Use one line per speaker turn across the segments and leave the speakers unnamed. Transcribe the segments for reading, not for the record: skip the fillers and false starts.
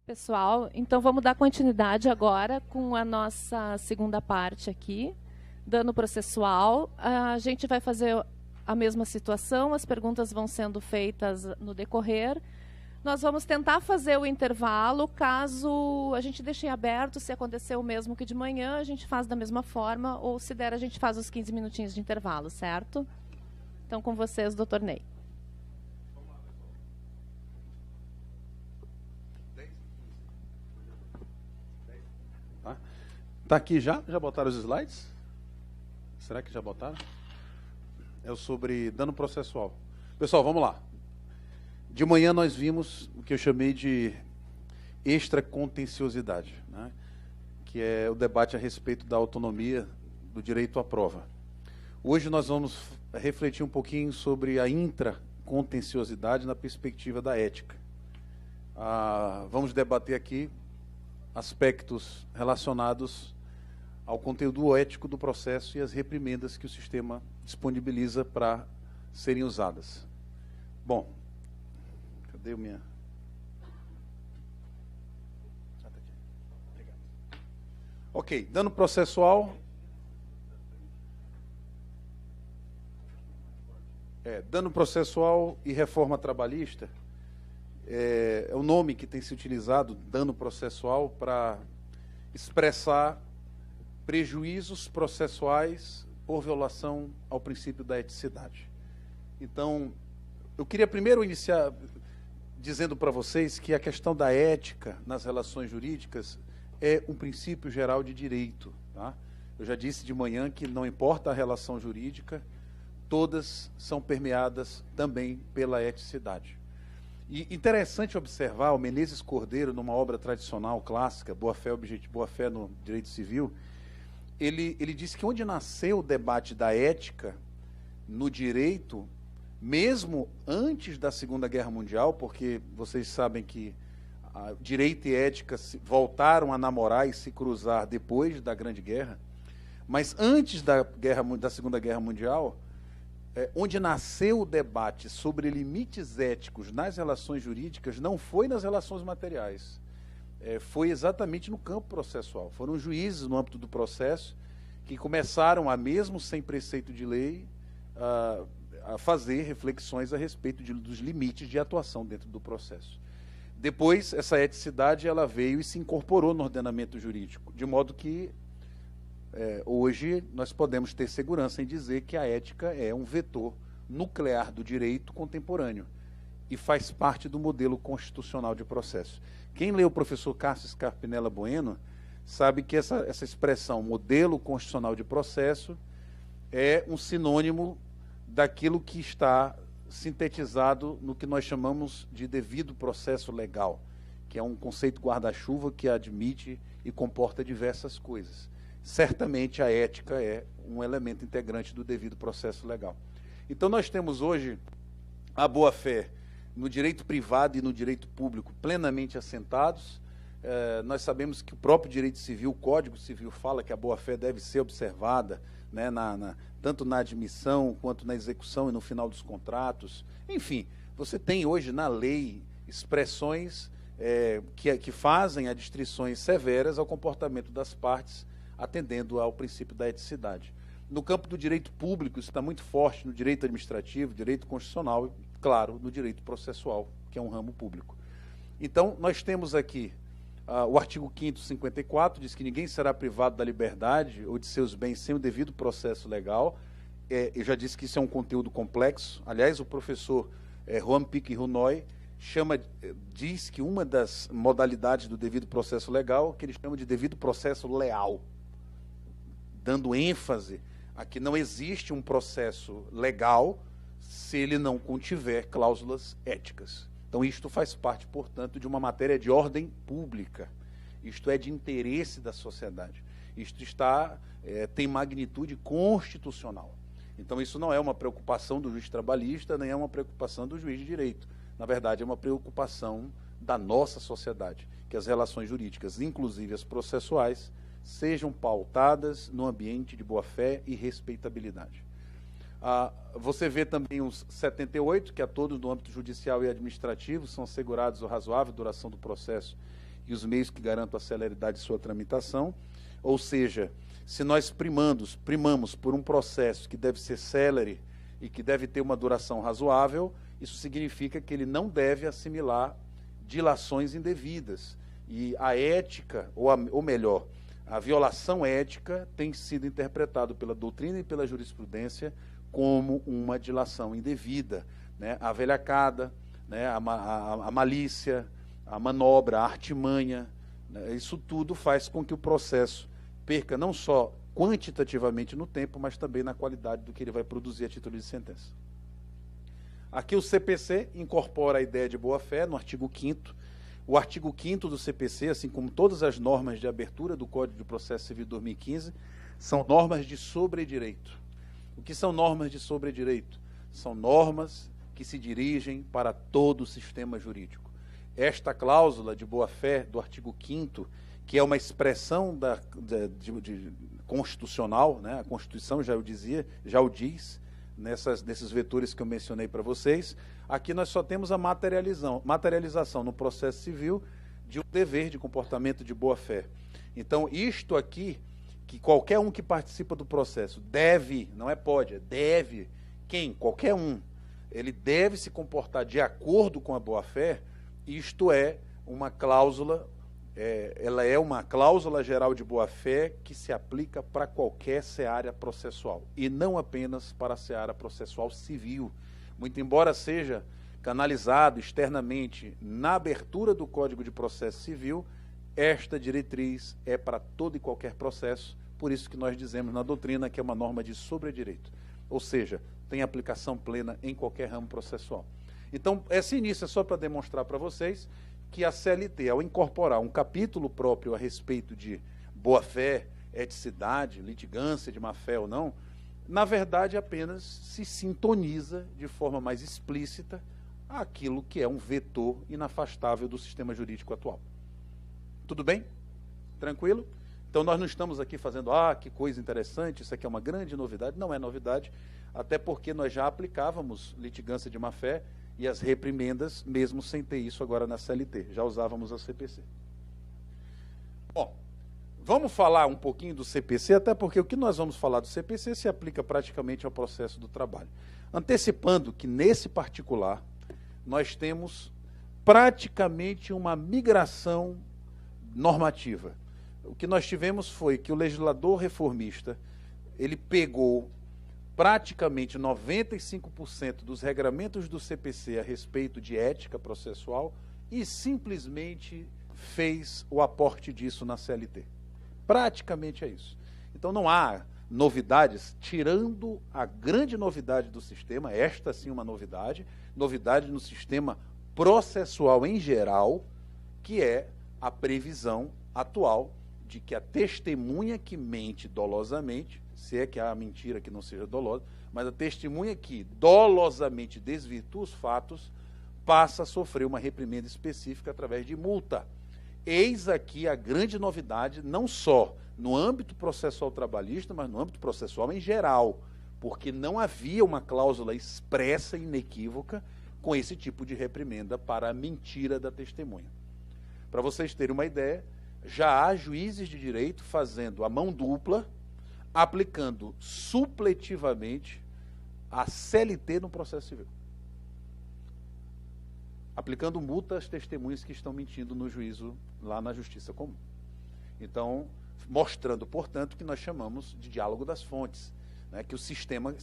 Pessoal, então vamos dar continuidade agora com a nossa segunda parte aqui, dano processual. A gente vai fazer a mesma situação, as perguntas vão sendo feitas no decorrer. Nós vamos tentar fazer o intervalo, caso a gente deixe aberto, se acontecer o mesmo que de manhã, a gente faz da mesma forma, ou se der, a gente faz os 15 minutinhos de intervalo, certo? Então, com vocês, doutor Ney.
Está aqui já? Já botaram os slides? Será que já botaram? É sobre dano processual. Pessoal, vamos lá. De manhã nós vimos o que eu chamei de extracontenciosidade, né? Que é o debate a respeito da autonomia do direito à prova. Hoje nós vamos refletir um pouquinho sobre a intracontenciosidade na perspectiva da ética. Vamos debater aqui aspectos relacionados ao conteúdo ético do processo e as reprimendas que o sistema disponibiliza para serem usadas. Bom, cadê o minha... Ok, dano processual. Dano processual e reforma trabalhista é o nome que tem se utilizado, dano processual, para expressar prejuízos processuais por violação ao princípio da eticidade. Então, eu queria primeiro iniciar dizendo para vocês que a questão da ética nas relações jurídicas é um princípio geral de direito, tá? Eu já disse de manhã que não importa a relação jurídica, todas são permeadas também pela eticidade. E interessante observar o Menezes Cordeiro, numa obra tradicional, clássica, Boa-fé, Boa-fé no Direito Civil, ele disse que onde nasceu o debate da ética no direito, mesmo antes da Segunda Guerra Mundial, porque vocês sabem que direito e ética voltaram a namorar e se cruzar depois da Grande Guerra, mas antes da Segunda Guerra Mundial, onde nasceu o debate sobre limites éticos nas relações jurídicas não foi nas relações materiais, foi exatamente no campo processual. Foram juízes no âmbito do processo que começaram, mesmo sem preceito de lei, a fazer reflexões a respeito dos limites de atuação dentro do processo. Depois, essa eticidade ela veio e se incorporou no ordenamento jurídico, de modo que hoje nós podemos ter segurança em dizer que a ética é um vetor nuclear do direito contemporâneo e faz parte do modelo constitucional de processo. Quem leu o professor Cássio Scarpinella Bueno sabe que essa expressão modelo constitucional de processo é um sinônimo daquilo que está sintetizado no que nós chamamos de devido processo legal, que é um conceito guarda-chuva que admite e comporta diversas coisas. Certamente a ética é um elemento integrante do devido processo legal. Então nós temos hoje a boa-fé no direito privado e no direito público plenamente assentados. Nós sabemos que o próprio direito civil, o Código Civil, fala que a boa-fé deve ser observada, né, tanto na admissão quanto na execução e no final dos contratos. Enfim, você tem hoje na lei expressões que fazem adstrições severas ao comportamento das partes, atendendo ao princípio da eticidade. No campo do direito público, isso está muito forte no direito administrativo, direito constitucional e, claro, no direito processual, que é um ramo público. Então, nós temos aqui o artigo 5º, 54, diz que ninguém será privado da liberdade ou de seus bens sem o devido processo legal. Eu já disse que isso é um conteúdo complexo. Aliás, o professor Juan Pique Runoy diz que uma das modalidades do devido processo legal, que ele chama de devido processo leal, dando ênfase a que não existe um processo legal se ele não contiver cláusulas éticas. Então, isto faz parte, portanto, de uma matéria de ordem pública. Isto é de interesse da sociedade. Isto tem magnitude constitucional. Então, isso não é uma preocupação do juiz trabalhista, nem é uma preocupação do juiz de direito. Na verdade, é uma preocupação da nossa sociedade, que as relações jurídicas, inclusive as processuais, sejam pautadas no ambiente de boa-fé e respeitabilidade. Você vê também os 78, que a todos no âmbito judicial e administrativo são assegurados a razoável duração do processo e os meios que garantam a celeridade de sua tramitação. Ou seja, se nós primamos por um processo que deve ser célere e que deve ter uma duração razoável, isso significa que ele não deve assimilar dilações indevidas. E a ética, ou melhor, a violação ética tem sido interpretado pela doutrina e pela jurisprudência como uma dilação indevida, né? A velhacada, né? A malícia, a manobra, a artimanha, né? Isso tudo faz com que o processo perca não só quantitativamente no tempo, mas também na qualidade do que ele vai produzir a título de sentença. Aqui o CPC incorpora a ideia de boa-fé no artigo 5º. O artigo 5º do CPC, assim como todas as normas de abertura do Código de Processo Civil 2015, são normas de sobredireito. O que são normas de sobredireito? São normas que se dirigem para todo o sistema jurídico. Esta cláusula de boa-fé do artigo 5º, que é uma expressão constitucional, né? A Constituição já o diz, nesses vetores que eu mencionei para vocês. Aqui nós só temos a materialização no processo civil de um dever de comportamento de boa-fé. Então, isto aqui, que qualquer um que participa do processo deve, não é pode, é deve, qualquer um, ele deve se comportar de acordo com a boa-fé. Isto é uma cláusula, ela é uma cláusula geral de boa-fé que se aplica para qualquer seara processual, e não apenas para a seara processual civil. Muito embora seja canalizado externamente na abertura do Código de Processo Civil, esta diretriz é para todo e qualquer processo, por isso que nós dizemos na doutrina que é uma norma de sobredireito, ou seja, tem aplicação plena em qualquer ramo processual. Então, esse início é só para demonstrar para vocês que a CLT, ao incorporar um capítulo próprio a respeito de boa-fé, eticidade, litigância de má-fé ou não, na verdade apenas se sintoniza de forma mais explícita aquilo que é um vetor inafastável do sistema jurídico atual. Tudo bem? Tranquilo? Então nós não estamos aqui fazendo, que coisa interessante, isso aqui é uma grande novidade. Não é novidade, até porque nós já aplicávamos litigância de má-fé e as reprimendas, mesmo sem ter isso agora na CLT. Já usávamos a CPC. Bom, vamos falar um pouquinho do CPC, até porque o que nós vamos falar do CPC se aplica praticamente ao processo do trabalho. Antecipando que, nesse particular, nós temos praticamente uma migração normativa. O que nós tivemos foi que o legislador reformista, ele pegou praticamente 95% dos regramentos do CPC a respeito de ética processual e simplesmente fez o aporte disso na CLT. Praticamente é isso. Então não há novidades, tirando a grande novidade do sistema, esta sim uma novidade no sistema processual em geral, que é a previsão atual de que a testemunha que mente dolosamente, se é que há mentira que não seja dolosa, mas a testemunha que dolosamente desvirtua os fatos, passa a sofrer uma reprimenda específica através de multa. Eis aqui a grande novidade, não só no âmbito processual trabalhista, mas no âmbito processual em geral, porque não havia uma cláusula expressa e inequívoca com esse tipo de reprimenda para a mentira da testemunha. Para vocês terem uma ideia, já há juízes de direito fazendo a mão dupla, aplicando supletivamente a CLT no processo civil. Aplicando multa às testemunhas que estão mentindo no juízo lá na Justiça Comum. Então, mostrando, portanto, que nós chamamos de diálogo das fontes, né? Que o sistema...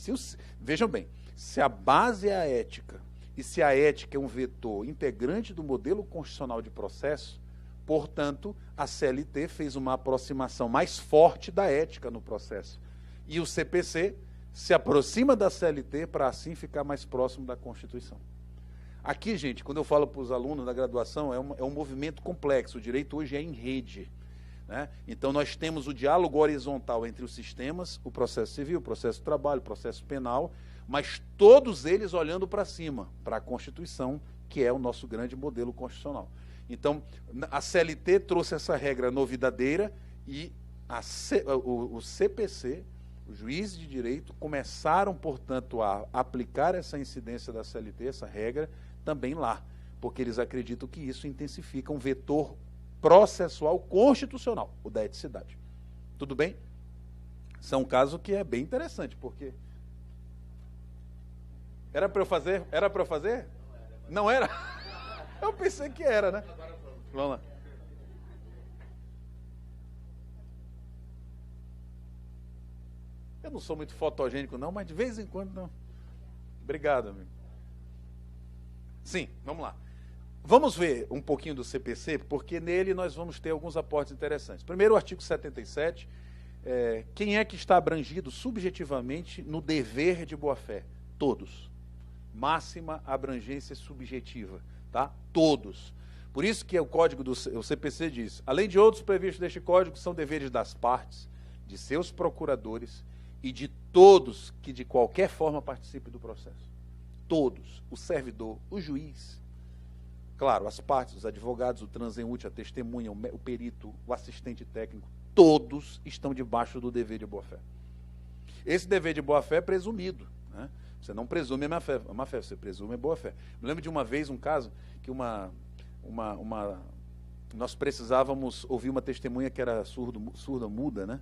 vejam bem, se a base é a ética, e se a ética é um vetor integrante do modelo constitucional de processo, portanto, a CLT fez uma aproximação mais forte da ética no processo. E o CPC se aproxima da CLT para assim ficar mais próximo da Constituição. Aqui, gente, quando eu falo para os alunos da graduação, é um movimento complexo. O direito hoje é em rede, né? Então, nós temos o diálogo horizontal entre os sistemas, o processo civil, o processo de trabalho, o processo penal, mas todos eles olhando para cima, para a Constituição, que é o nosso grande modelo constitucional. Então, a CLT trouxe essa regra novidadeira e o CPC, os juízes de direito, começaram, portanto, a aplicar essa incidência da CLT, essa regra, também lá, porque eles acreditam que isso intensifica um vetor processual constitucional, o da eticidade. Tudo bem? Isso é um caso que é bem interessante, porque... Era para eu fazer? Era para eu fazer? Não era? Eu pensei que era, né? Vamos lá. Eu não sou muito fotogênico, não, mas de vez em quando não. Obrigado, amigo. Sim, vamos lá. Vamos ver um pouquinho do CPC, porque nele nós vamos ter alguns aportes interessantes. Primeiro, o artigo 77. Quem é que está abrangido subjetivamente no dever de boa-fé? Todos. Máxima abrangência subjetiva, tá? Todos. Por isso que o código do CPC diz, além de outros previstos neste código, são deveres das partes, de seus procuradores e de todos que de qualquer forma participem do processo. Todos. O servidor, o juiz, claro, as partes, os advogados, o transeunte, a testemunha, o perito, o assistente técnico, todos estão debaixo do dever de boa-fé. Esse dever de boa-fé é presumido, né? Você não presume a má-fé, você presume a boa-fé. Me lembro de uma vez, um caso, que nós precisávamos ouvir uma testemunha que era surda, muda, né?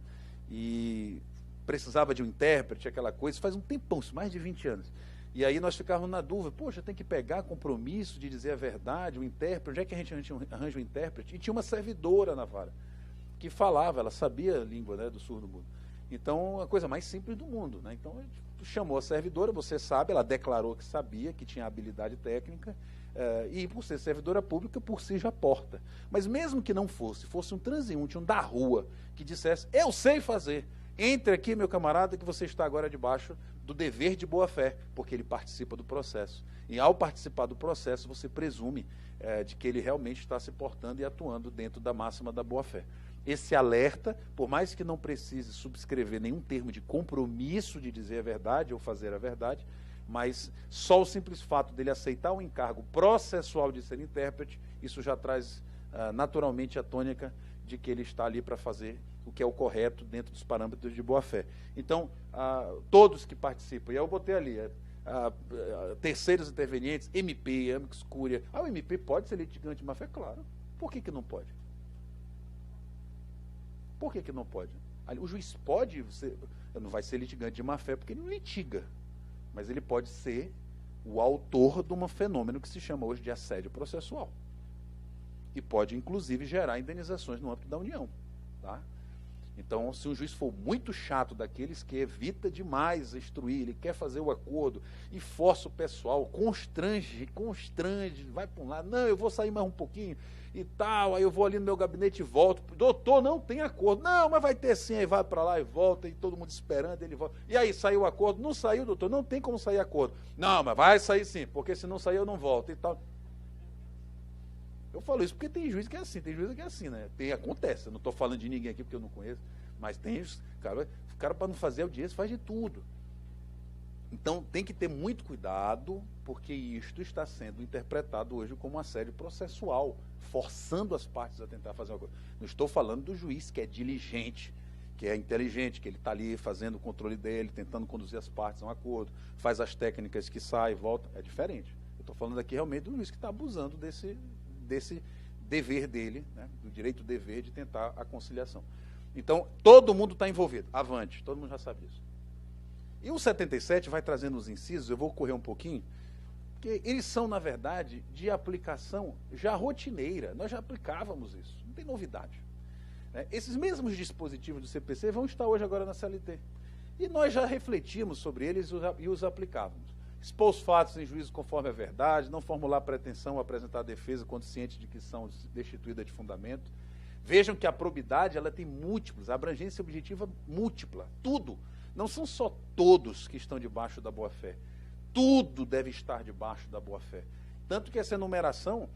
E precisava de um intérprete, aquela coisa, faz um tempão, mais de 20 anos. E aí nós ficávamos na dúvida, poxa, tem que pegar compromisso de dizer a verdade, o intérprete, onde é que a gente arranja um intérprete? E tinha uma servidora na vara, que falava, ela sabia a língua, né, do surdo-mudo. Então, a coisa mais simples do mundo, né? Então, a gente chamou a servidora, você sabe, ela declarou que sabia, que tinha habilidade técnica, e por ser servidora pública, por si já porta. Mas mesmo que não fosse um transeunte, um da rua, que dissesse, eu sei fazer, entre aqui, meu camarada, que você está agora debaixo do dever de boa-fé, porque ele participa do processo. E ao participar do processo, você presume de que ele realmente está se portando e atuando dentro da máxima da boa-fé. Esse alerta, por mais que não precise subscrever nenhum termo de compromisso de dizer a verdade ou fazer a verdade, mas só o simples fato dele aceitar o encargo processual de ser intérprete, isso já traz naturalmente a tônica de que ele está ali para fazer o que é o correto dentro dos parâmetros de boa-fé. Então, todos que participam, e eu botei ali, terceiros intervenientes, MP, amicus curiae. O MP pode ser litigante de má-fé? Claro. Por que não pode? Por que não pode? O juiz pode, não vai ser litigante de má-fé porque ele não litiga, mas ele pode ser o autor de um fenômeno que se chama hoje de assédio processual. E pode, inclusive, gerar indenizações no âmbito da União. Tá? Então, se um juiz for muito chato daqueles que evita demais instruir, ele quer fazer o acordo e força o pessoal, constrange, vai para um lado, não, eu vou sair mais um pouquinho e tal, aí eu vou ali no meu gabinete e volto, doutor, não tem acordo, não, mas vai ter sim, aí vai para lá e volta, e todo mundo esperando, ele volta, e aí saiu o acordo, não saiu, doutor, não tem como sair acordo, não, mas vai sair sim, porque se não sair eu não volto e tal. Eu falo isso porque tem juiz que é assim, né? Acontece, eu não estou falando de ninguém aqui porque eu não conheço, mas tem os cara para não fazer audiência faz de tudo. Então tem que ter muito cuidado, porque isto está sendo interpretado hoje como um assédio processual, forçando as partes a tentar fazer uma coisa. Não estou falando do juiz que é diligente, que é inteligente, que ele está ali fazendo o controle dele, tentando conduzir as partes a um acordo, faz as técnicas que sai, volta, é diferente. Eu estou falando aqui realmente do juiz que está abusando desse dever dele, né, do direito-dever de tentar a conciliação. Então, todo mundo está envolvido. Avante, todo mundo já sabe disso. E o 77 vai trazendo os incisos, eu vou correr um pouquinho, porque eles são, na verdade, de aplicação já rotineira. Nós já aplicávamos isso, não tem novidade. Né? Esses mesmos dispositivos do CPC vão estar hoje agora na CLT. E nós já refletimos sobre eles e os aplicávamos. Expor os fatos em juízo conforme a verdade, não formular pretensão ou apresentar defesa quando ciente de que são destituídas de fundamento. Vejam que a probidade ela tem múltiplos, a abrangência objetiva múltipla, tudo. Não são só todos que estão debaixo da boa-fé. Tudo deve estar debaixo da boa-fé. Tanto que essa enumeração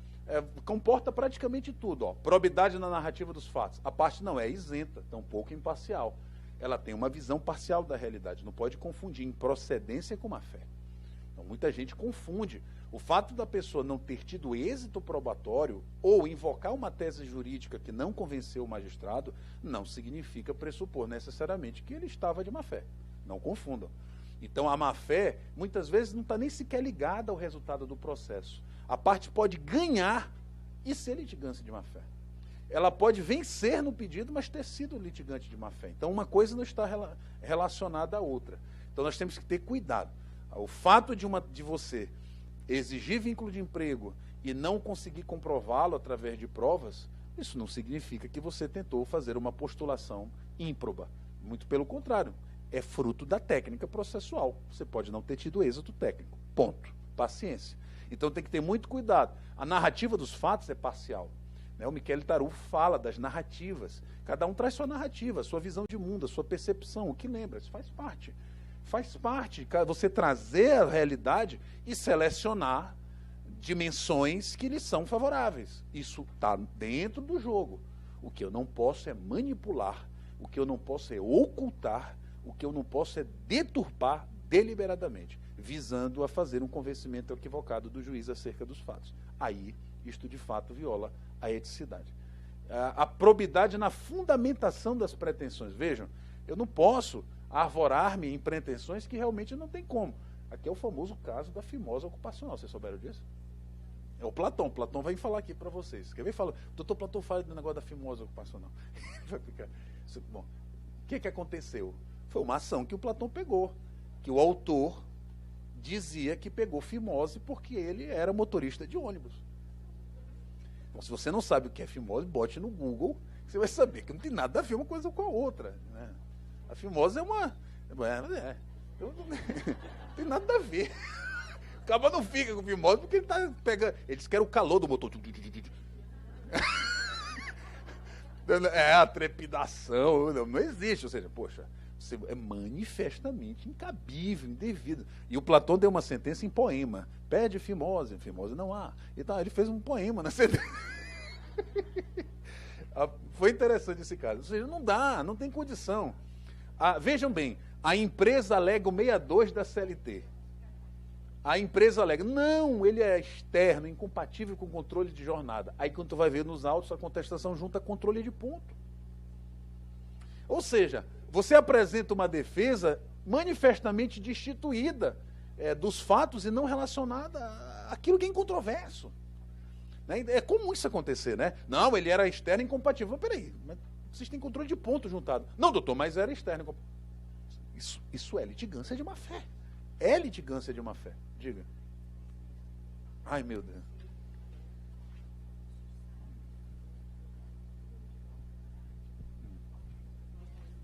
comporta praticamente tudo. Ó. Probidade na narrativa dos fatos. A parte não é isenta, tampouco imparcial. Ela tem uma visão parcial da realidade. Não pode confundir improcedência com má-fé. Então, muita gente confunde. O fato da pessoa não ter tido êxito probatório ou invocar uma tese jurídica que não convenceu o magistrado, não significa pressupor necessariamente que ele estava de má-fé. Não confundam. Então, a má-fé, muitas vezes, não está nem sequer ligada ao resultado do processo. A parte pode ganhar e ser litigância de má-fé. ela pode vencer no pedido, mas ter sido litigante de má-fé. Então, uma coisa não está relacionada à outra. Então, nós temos que ter cuidado. O fato de você exigir vínculo de emprego e não conseguir comprová-lo através de provas, isso não significa que você tentou fazer uma postulação ímproba. Muito pelo contrário, é fruto da técnica processual. Você pode não ter tido êxito técnico. Ponto. Paciência. Então tem que ter muito cuidado. A narrativa dos fatos é parcial. O Michele Tarufo fala das narrativas. Cada um traz sua narrativa, sua visão de mundo, a sua percepção, o que lembra. Isso faz parte. Faz parte você trazer a realidade e selecionar dimensões que lhe são favoráveis. Isso está dentro do jogo. O que eu não posso é manipular, o que eu não posso é ocultar, o que eu não posso é deturpar deliberadamente, visando a fazer um convencimento equivocado do juiz acerca dos fatos. Aí, isto de fato viola a eticidade. A probidade na fundamentação das pretensões. Vejam, eu não posso arvorar-me em pretensões que realmente não tem como. Aqui é o famoso caso da fimosa ocupacional. Vocês souberam disso? É o Platão. Platão vai falar aqui para vocês. Quer ver? Fala, doutor Platão fala do negócio da fimosa ocupacional. Bom, o que aconteceu? Foi uma ação que o Platão pegou, que o autor dizia que pegou fimose porque ele era motorista de ônibus. Então, se você não sabe o que é fimose, bote no Google, você vai saber que não tem nada a ver uma coisa com a outra. Né? A fimose é uma... não tem nada a ver. O cabo não fica com fimose porque ele está pegando... Ele disse que era o calor do motor. É a trepidação, não existe. Ou seja, poxa, é manifestamente incabível, indevido. E o Platão deu uma sentença em poema. Pede fimose não há. Então, ele fez um poema na sentença. Foi interessante esse caso. Ou seja, não dá, não tem condição. Vejam bem, a empresa alega o 62 da CLT. A empresa alega, não, ele é externo, incompatível com o controle de jornada. Aí quando tu vai ver nos autos, a contestação junta controle de ponto. Ou seja, você apresenta uma defesa manifestamente destituída dos fatos e não relacionada àquilo que é incontroverso. Né? É comum isso acontecer, né? Não, ele era externo e incompatível. Mas peraí, mas vocês têm controle de ponto juntado. Não, doutor, mas era externo e incompatível. Isso é litigância de má-fé. É litigância de má-fé. Diga. Ai, meu Deus.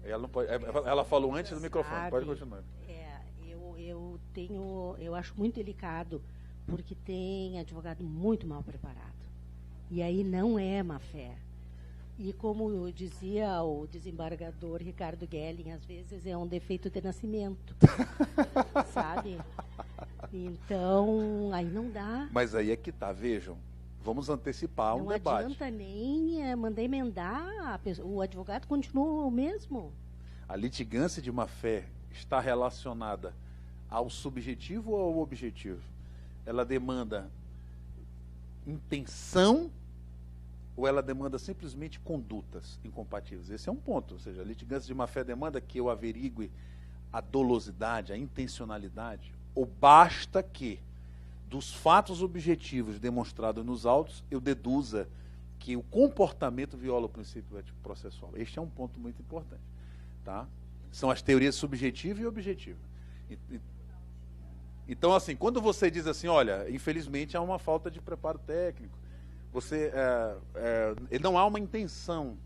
Ela, não pode, ela falou antes do microfone. Pode continuar.
Eu acho muito delicado, porque tem advogado muito mal preparado. E aí não é má-fé. E como dizia o desembargador Ricardo Gelling, às vezes é um defeito de nascimento. Sabe? Então, aí não dá.
Mas aí é que tá, vejam. Vamos antecipar um debate.
Não adianta nem mandar emendar, o advogado continua o mesmo.
A litigância de má-fé está relacionada ao subjetivo ou ao objetivo? Ela demanda intenção ou ela demanda simplesmente condutas incompatíveis? Esse é um ponto. Ou seja, a litigância de má-fé demanda que eu averigue a dolosidade, a intencionalidade, ou basta que, dos fatos objetivos demonstrados nos autos, eu deduza que o comportamento viola o princípio ético processual. Este é um ponto muito importante. Tá? São as teorias subjetiva e objetiva. Então, assim, quando você diz assim, olha, infelizmente há uma falta de preparo técnico, não há uma intenção,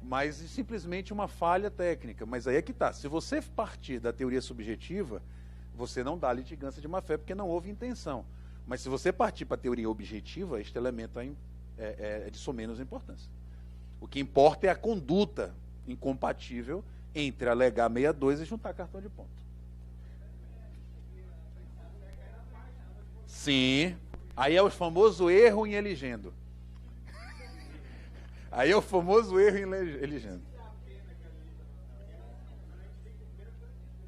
mas simplesmente uma falha técnica. Mas aí é que está. Se você partir da teoria subjetiva, você não dá litigância de má-fé porque não houve intenção. Mas se você partir para a teoria objetiva, este elemento é de somenos importância. O que importa é a conduta incompatível entre alegar 62 e juntar cartão de ponto. Sim. Aí é o famoso erro em eligendo. Aí é o famoso erro em eligendo.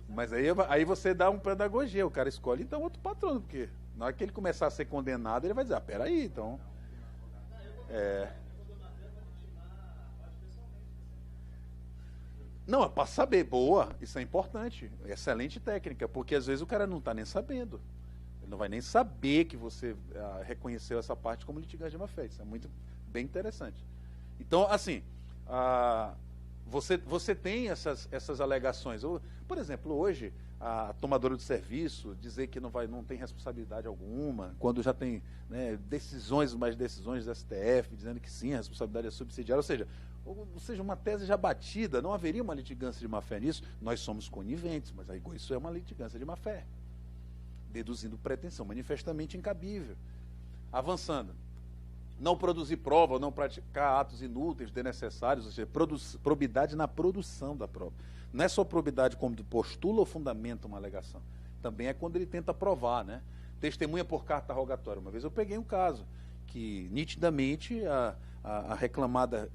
Mas aí você dá uma pedagogia, o cara escolhe então outro patrono, porque na hora que ele começar a ser condenado, ele vai dizer, peraí, então... Não, é para saber, boa, isso é importante, excelente técnica, porque às vezes o cara não está nem sabendo. Ele não vai nem saber que você reconheceu essa parte como litigante de má-fé. Isso é muito bem interessante. Então, assim, você tem essas alegações. Por exemplo, hoje, a tomadora de serviço dizer que não tem responsabilidade alguma, quando já tem, né, decisões do STF, dizendo que sim, a responsabilidade é subsidiária, ou seja, uma tese já batida, não haveria uma litigância de má-fé nisso. Nós somos coniventes, mas aí isso é uma litigância de má-fé, deduzindo pretensão manifestamente incabível. Avançando. Não produzir prova, ou não praticar atos inúteis, desnecessários, ou seja, probidade na produção da prova. Não é só probidade quando postula ou fundamenta uma alegação. Também é quando ele tenta provar, né? Testemunha por carta rogatória. Uma vez eu peguei um caso que, nitidamente, a reclamada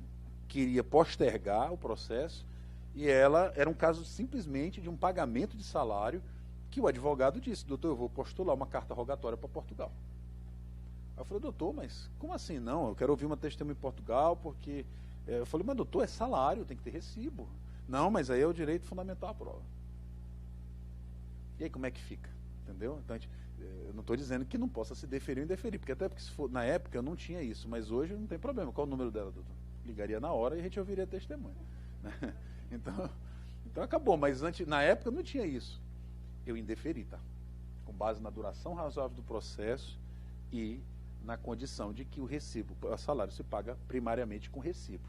queria postergar o processo e ela era um caso simplesmente de um pagamento de salário que o advogado disse: doutor, eu vou postular uma carta rogatória para Portugal. Aí eu falei: doutor, mas como assim? Não, eu quero ouvir uma testemunha em Portugal porque... Eu falei: mas doutor, é salário, tem que ter recibo. Não, mas aí é o direito fundamental à prova. E aí como é que fica? Entendeu? Então, eu não estou dizendo que não possa se deferir ou indeferir, porque até porque na época eu não tinha isso, mas hoje não tem problema. Qual o número dela, doutor? Ligaria na hora e a gente ouviria a testemunha. Então acabou, mas na época não tinha isso. Eu indeferi, tá? Com base na duração razoável do processo e na condição de que o recibo, o salário se paga primariamente com recibo,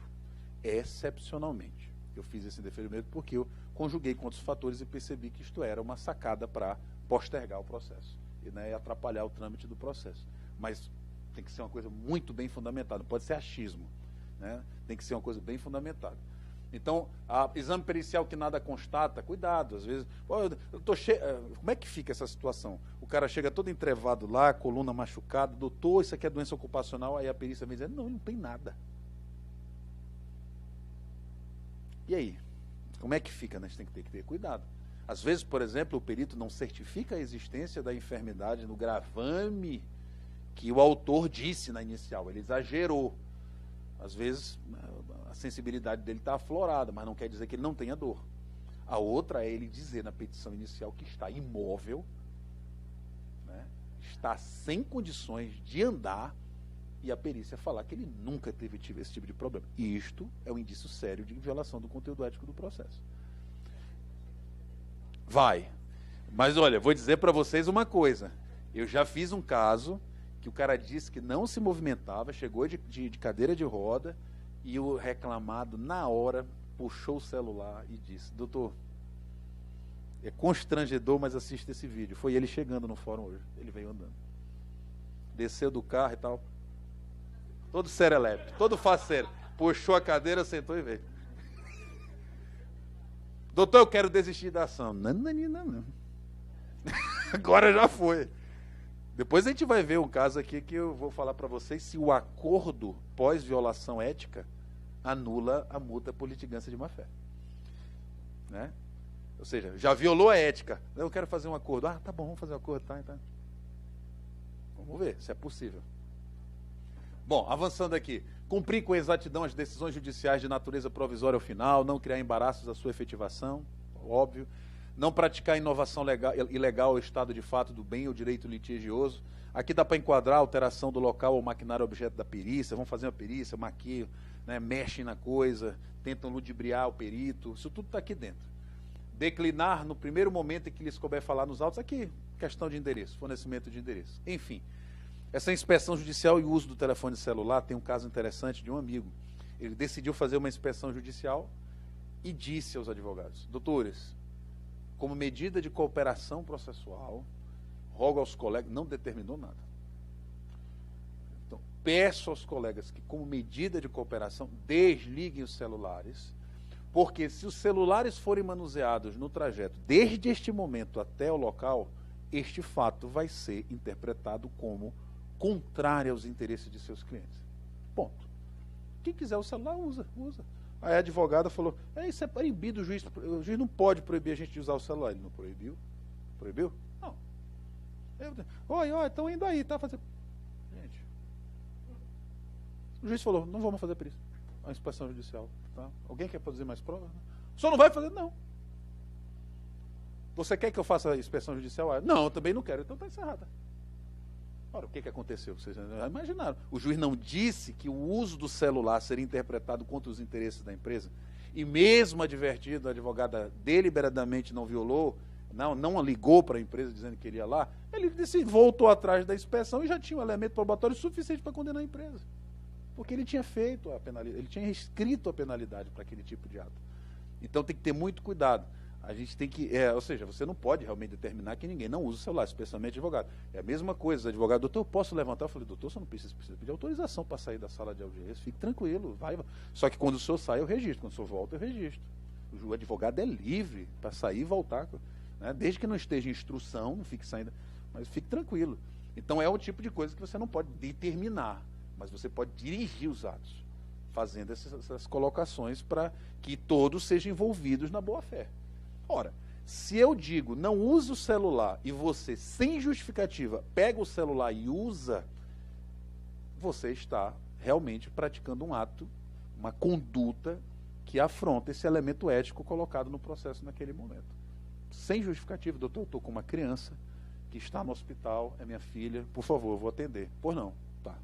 excepcionalmente. Eu fiz esse indeferimento porque eu conjuguei com outros fatores e percebi que isto era uma sacada para postergar o processo e, né, atrapalhar o trâmite do processo. Mas tem que ser uma coisa muito bem fundamentada, não pode ser achismo, né? Tem que ser uma coisa bem fundamentada. Então, exame pericial que nada constata, cuidado, às vezes... Como é que fica essa situação? O cara chega todo entrevado lá, coluna machucada, doutor, isso aqui é doença ocupacional, aí a perícia vem dizendo: não tem nada. E aí? Como é que fica? Nós temos que ter cuidado. Às vezes, por exemplo, o perito não certifica a existência da enfermidade no gravame que o autor disse na inicial, ele exagerou. Às vezes, a sensibilidade dele está aflorada, mas não quer dizer que ele não tenha dor. A outra é ele dizer na petição inicial que está imóvel, né, está sem condições de andar, e a perícia falar que ele nunca teve esse tipo de problema. E isto é um indício sério de violação do conteúdo ético do processo. Vai. Mas olha, vou dizer para vocês uma coisa. Eu já fiz um caso que o cara disse que não se movimentava, chegou de cadeira de roda, e o reclamado, na hora, puxou o celular e disse: doutor, é constrangedor, mas assista esse vídeo. Foi ele chegando no fórum hoje. Ele veio andando. Desceu do carro e tal. Todo serelepe, todo faceiro. Puxou a cadeira, sentou e veio. Doutor, eu quero desistir da ação. Não. Agora já foi. Depois a gente vai ver um caso aqui que eu vou falar para vocês se o acordo pós-violação ética anula a multa por litigância de má-fé. Né? Ou seja, já violou a ética. Eu quero fazer um acordo. Ah, tá bom, vamos fazer um acordo. Tá. Vamos ver se é possível. Bom, avançando aqui. Cumprir com exatidão as decisões judiciais de natureza provisória ao final, não criar embaraços à sua efetivação, óbvio. Não praticar inovação ilegal ao estado de fato do bem ou direito litigioso. Aqui dá para enquadrar a alteração do local ou maquinário objeto da perícia. Vão fazer uma perícia, maquiam, né, mexem na coisa, tentam ludibriar o perito. Isso tudo está aqui dentro. Declinar no primeiro momento em que lhes couber falar nos autos. Aqui, questão de endereço, fornecimento de endereço. Enfim, essa inspeção judicial e o uso do telefone celular, tem um caso interessante de um amigo. Ele decidiu fazer uma inspeção judicial e disse aos advogados: doutores, como medida de cooperação processual, rogo aos colegas, não determinou nada. Então, peço aos colegas que, como medida de cooperação, desliguem os celulares, porque se os celulares forem manuseados no trajeto, desde este momento até o local, este fato vai ser interpretado como contrário aos interesses de seus clientes. Ponto. Quem quiser o celular, usa. Aí a advogada falou: isso é proibido, o juiz não pode proibir a gente de usar o celular. Ele não proibiu? Proibiu? Não. Oi, estão indo aí, tá? Fazendo... Gente, o juiz falou: não vamos fazer perícia. A inspeção judicial. Tá? Alguém quer produzir mais provas? O senhor não vai fazer? Não. Você quer que eu faça a inspeção judicial? Não, eu também não quero. Então está encerrada. Ora, o que aconteceu? Vocês já imaginaram. O juiz não disse que o uso do celular seria interpretado contra os interesses da empresa? E mesmo advertido, a advogada deliberadamente não violou, não ligou para a empresa dizendo que iria lá, ele voltou atrás da inspeção e já tinha um elemento probatório suficiente para condenar a empresa. Porque ele tinha feito a penalidade, ele tinha escrito a penalidade para aquele tipo de ato. Então tem que ter muito cuidado. A gente tem que, ou seja, você não pode realmente determinar que ninguém não use o celular, especialmente advogado. É a mesma coisa, o advogado, doutor, eu posso levantar? Eu falei, doutor, você não precisa pedir autorização para sair da sala de audiência, fique tranquilo, vai. Só que quando o senhor sai, eu registro, quando o senhor volta, eu registro. O advogado é livre para sair e voltar, né? Desde que não esteja em instrução, não fique saindo, mas fique tranquilo. Então é o tipo de coisa que você não pode determinar, mas você pode dirigir os atos, fazendo essas colocações para que todos sejam envolvidos na boa-fé. Ora, se eu digo, não use o celular, e você, sem justificativa, pega o celular e usa, você está realmente praticando um ato, uma conduta que afronta esse elemento ético colocado no processo naquele momento. Sem justificativa, doutor, eu estou com uma criança que está no hospital, é minha filha, por favor, eu vou atender. Pois não, tá.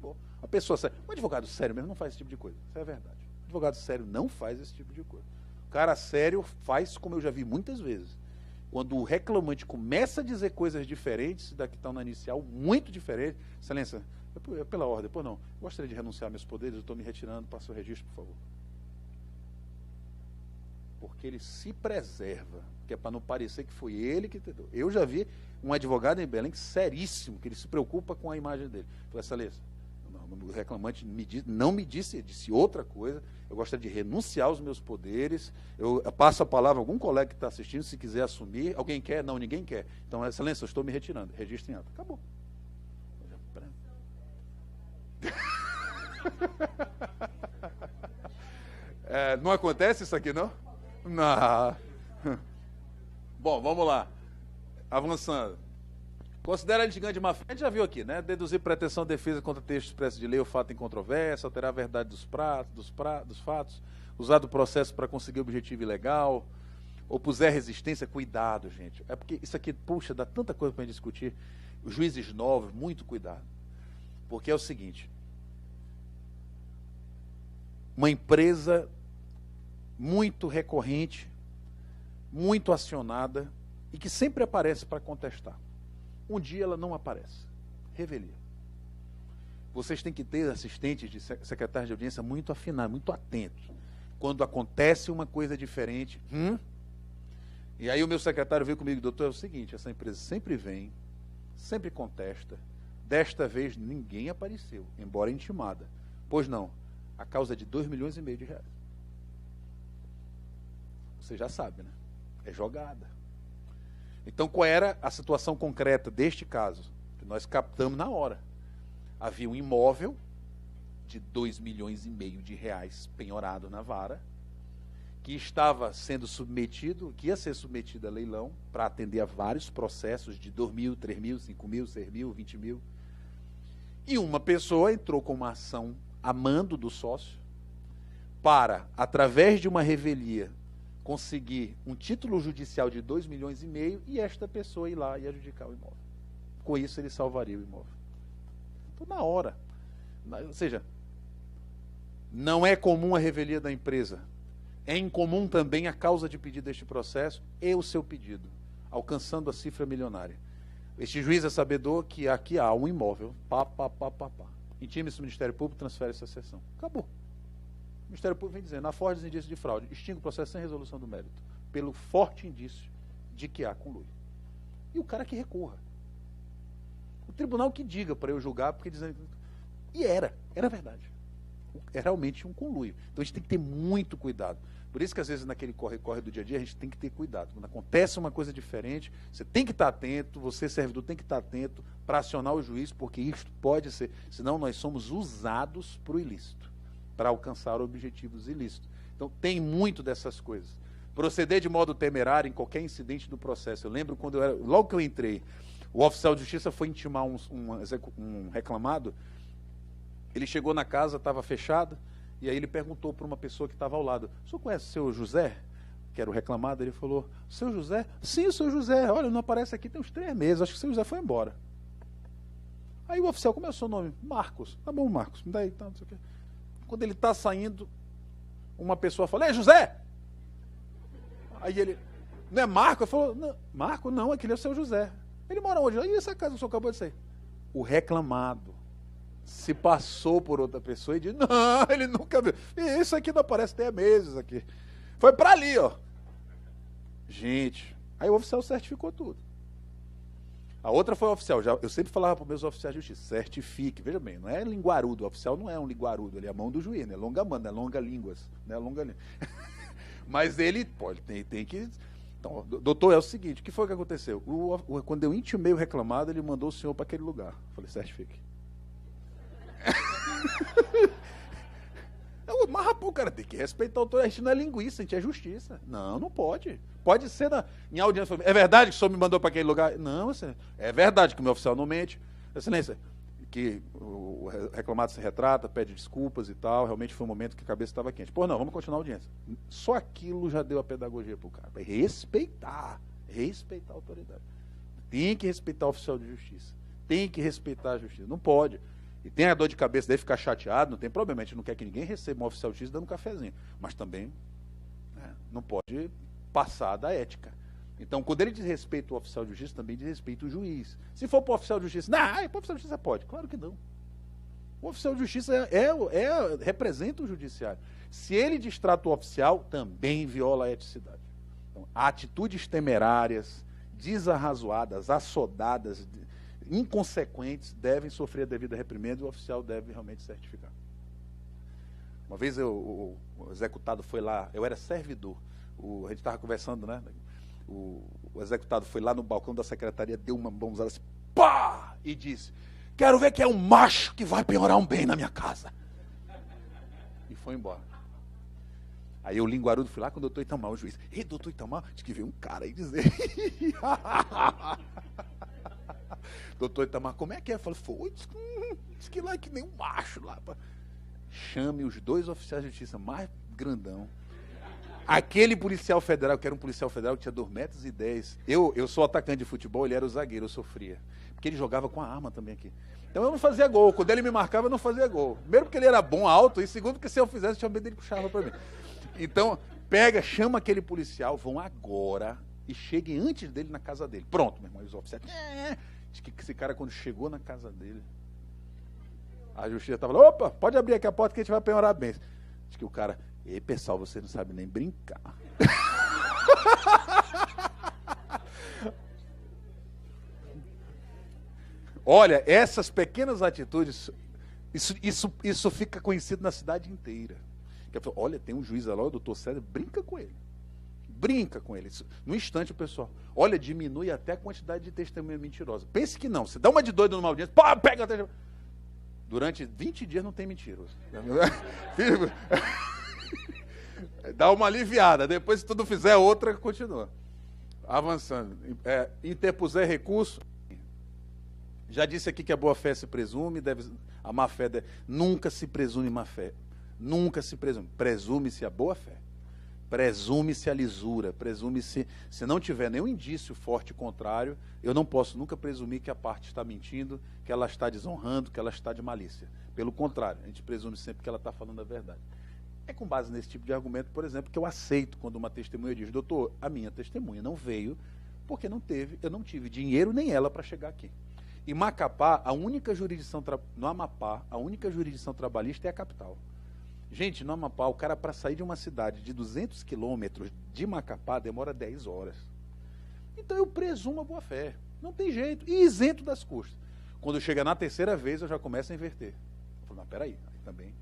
Bom, a pessoa séria, um advogado sério mesmo não faz esse tipo de coisa, isso é verdade. O advogado sério não faz esse tipo de coisa. O cara sério faz, como eu já vi muitas vezes, quando o reclamante começa a dizer coisas diferentes da que estão na inicial, muito diferentes. Excelência, pela ordem, pois não, gostaria de renunciar a meus poderes, eu estou me retirando, passa o registro, por favor. Porque ele se preserva, que é para não parecer que foi ele que tentou. Eu já vi um advogado em Belém seríssimo, que ele se preocupa com a imagem dele. Falei, excelência, o reclamante não me disse, disse outra coisa, eu gostaria de renunciar aos meus poderes, eu passo a palavra a algum colega que está assistindo, se quiser assumir, alguém quer? Não, ninguém quer. Então, excelência, eu estou me retirando, registro em ata. Acabou. Não acontece isso aqui, não? Não. Bom, vamos lá. Avançando. Considera a litigante de má-fé, a gente já viu aqui, né? Deduzir pretensão de defesa contra texto expresso de lei ou fato em controvérsia, alterar a verdade dos fatos, usar do processo para conseguir objetivo ilegal, opuser resistência, cuidado, gente. É porque isso aqui, puxa, dá tanta coisa para a gente discutir. Os juízes novos, muito cuidado. Porque é o seguinte, uma empresa muito recorrente, muito acionada e que sempre aparece para contestar. Um dia ela não aparece. Revelia. Vocês têm que ter assistentes de secretários de audiência muito afinados, muito atentos. Quando acontece uma coisa diferente, e aí o meu secretário veio comigo, doutor, é o seguinte, essa empresa sempre vem, sempre contesta, desta vez ninguém apareceu, embora intimada. Pois não, a causa é de 2,5 milhões de reais. Você já sabe, né? É jogada. Então, qual era a situação concreta deste caso? Que nós captamos na hora. Havia um imóvel de 2,5 milhões de reais penhorado na vara, que estava sendo submetido, que ia ser submetido a leilão, para atender a vários processos de 2 mil, 3 mil, 5 mil, 6 mil, 20 mil. E uma pessoa entrou com uma ação a mando do sócio para, através de uma revelia, conseguir um título judicial de 2,5 milhões e esta pessoa ir lá e adjudicar o imóvel. Com isso, ele salvaria o imóvel. Então, na hora. Ou seja, não é comum a revelia da empresa. É incomum também a causa de pedido deste processo e o seu pedido, alcançando a cifra milionária. Este juiz é sabedor que aqui há um imóvel. Intime-se o Ministério Público, transfere essa sessão. Acabou. O Ministério Público vem dizendo, na forte dos indícios de fraude, extingue o processo sem resolução do mérito, pelo forte indício de que há conluio. E o cara que recorra. O tribunal que diga para eu julgar, porque dizendo... E era verdade. É realmente um conluio. Então a gente tem que ter muito cuidado. Por isso que às vezes naquele corre-corre do dia a dia a gente tem que ter cuidado. Quando acontece uma coisa diferente, você tem que estar atento, você servidor tem que estar atento para acionar o juiz, porque isto pode ser, senão nós somos usados para o ilícito, para alcançar objetivos ilícitos. Então tem muito dessas coisas. Proceder de modo temerário em qualquer incidente do processo. Eu lembro quando logo que eu entrei, o oficial de justiça foi intimar um reclamado. Ele chegou na casa, estava fechada, e aí ele perguntou para uma pessoa que estava ao lado, o senhor conhece o seu José? Que era o reclamado. Ele falou, seu José? Sim, o seu José, olha, não aparece aqui tem uns 3 meses, acho que o seu José foi embora. Aí o oficial, como é o seu nome? Marcos. Tá bom, Marcos, me dá aí, tá, não sei o quê. Quando ele está saindo, uma pessoa fala, José! Aí ele, não é Marco? Eu falo, não, Marco? Não, aquele é o seu José. Ele mora onde? E essa casa que o senhor acabou de sair? O reclamado se passou por outra pessoa e disse, não, ele nunca viu. E isso aqui não aparece até há meses aqui. Foi para ali, ó. Gente, aí o oficial certificou tudo. A outra foi o oficial. Eu sempre falava para os meus oficiais de justiça, certifique. Veja bem, não é linguarudo. O oficial não é um linguarudo, ele é a mão do juiz, né? Longa mão, né? Longa línguas, né? Longa língua. Mas ele pode, tem que... Então, doutor, é o seguinte, o que foi que aconteceu? Quando eu intimei o reclamado, ele mandou o senhor para aquele lugar. Eu falei, certifique. Mas, rapaz, o cara tem que respeitar a autoridade. A gente não é linguiça, a gente é justiça. Não, não pode. Pode ser em audiência. É verdade que o senhor me mandou para aquele lugar? Não, é verdade que o meu oficial não mente. Excelência, que o reclamado se retrata, pede desculpas e tal. Realmente foi um momento que a cabeça estava quente. Pô, não, vamos continuar a audiência. Só aquilo já deu a pedagogia para o cara. Respeitar a autoridade. Tem que respeitar o oficial de justiça. Tem que respeitar a justiça. Não pode. E tem a dor de cabeça daí ficar chateado, não tem problema. A gente não quer que ninguém receba um oficial de justiça dando um cafezinho. Mas também não pode passar da ética. Então, quando ele diz respeito ao oficial de justiça, também diz respeito ao juiz. Se for para o oficial de justiça, para o oficial de justiça pode. Claro que não. O oficial de justiça representa o judiciário. Se ele distrata o oficial, também viola a eticidade. Então, atitudes temerárias, desarrazoadas, assodadas, inconsequentes, devem sofrer a devida reprimenda e o oficial deve realmente certificar. Uma vez o executado foi lá, eu era servidor, a gente estava conversando, né? O executado foi lá no balcão da secretaria, deu uma mãozada assim, pá! E disse, quero ver que é um macho que vai penhorar um bem na minha casa. E foi embora. Aí eu, linguarudo, fui lá com o doutor Itamar, o juiz. Ei, doutor Itamar, diz que veio um cara aí dizer... Doutor Itamar, como é que é? Eu falei, foi, diz que lá é que nem um macho lá. Chame os 2 oficiais de justiça mais grandão. Aquele policial federal, que era um policial federal que tinha 2,10 metros. Eu sou atacante de futebol, ele era o zagueiro, eu sofria. Porque ele jogava com a arma também aqui. Então eu não fazia gol. Quando ele me marcava, eu não fazia gol. Primeiro porque ele era bom, alto, e segundo porque se eu fizesse, tinha medo dele puxava para mim. Então, chama aquele policial, vão agora e cheguem antes dele na casa dele. Pronto, meu irmão, e os oficiais... Diz que esse cara, quando chegou na casa dele, a justiça estava lá, opa, pode abrir aqui a porta que a gente vai penhorar bem. Diz que o cara, ei, pessoal, você não sabe nem brincar. Olha, essas pequenas atitudes, isso fica conhecido na cidade inteira. Olha, tem um juiz lá, o doutor César, brinca com ele. Brinca com ele. No instante, o pessoal, olha, diminui até a quantidade de testemunha mentirosa. Pense que não. Você dá uma de doido numa audiência, pá, pega a testemunha. Durante 20 dias não tem mentiroso. Dá uma aliviada. Depois, se tudo fizer outra, continua. Avançando. Interpuser recurso. Já disse aqui que a boa-fé se presume, a má-fé nunca se presume má-fé. Nunca se presume. Presume-se a boa-fé. Presume-se a lisura, presume-se, se não tiver nenhum indício forte contrário, eu não posso nunca presumir que a parte está mentindo, que ela está desonrando, que ela está de malícia. Pelo contrário, a gente presume sempre que ela está falando a verdade. É com base nesse tipo de argumento, por exemplo, que eu aceito quando uma testemunha diz, doutor, a minha testemunha não veio porque eu não tive dinheiro nem ela para chegar aqui. Em Macapá, no Amapá, a única jurisdição trabalhista é a capital. Gente, no Amapá, o cara para sair de uma cidade de 200 quilômetros de Macapá demora 10 horas. Então eu presumo a boa-fé. Não tem jeito. E isento das custas. Quando chega na terceira vez, eu já começo a inverter. Eu falo, não, peraí. Aí também.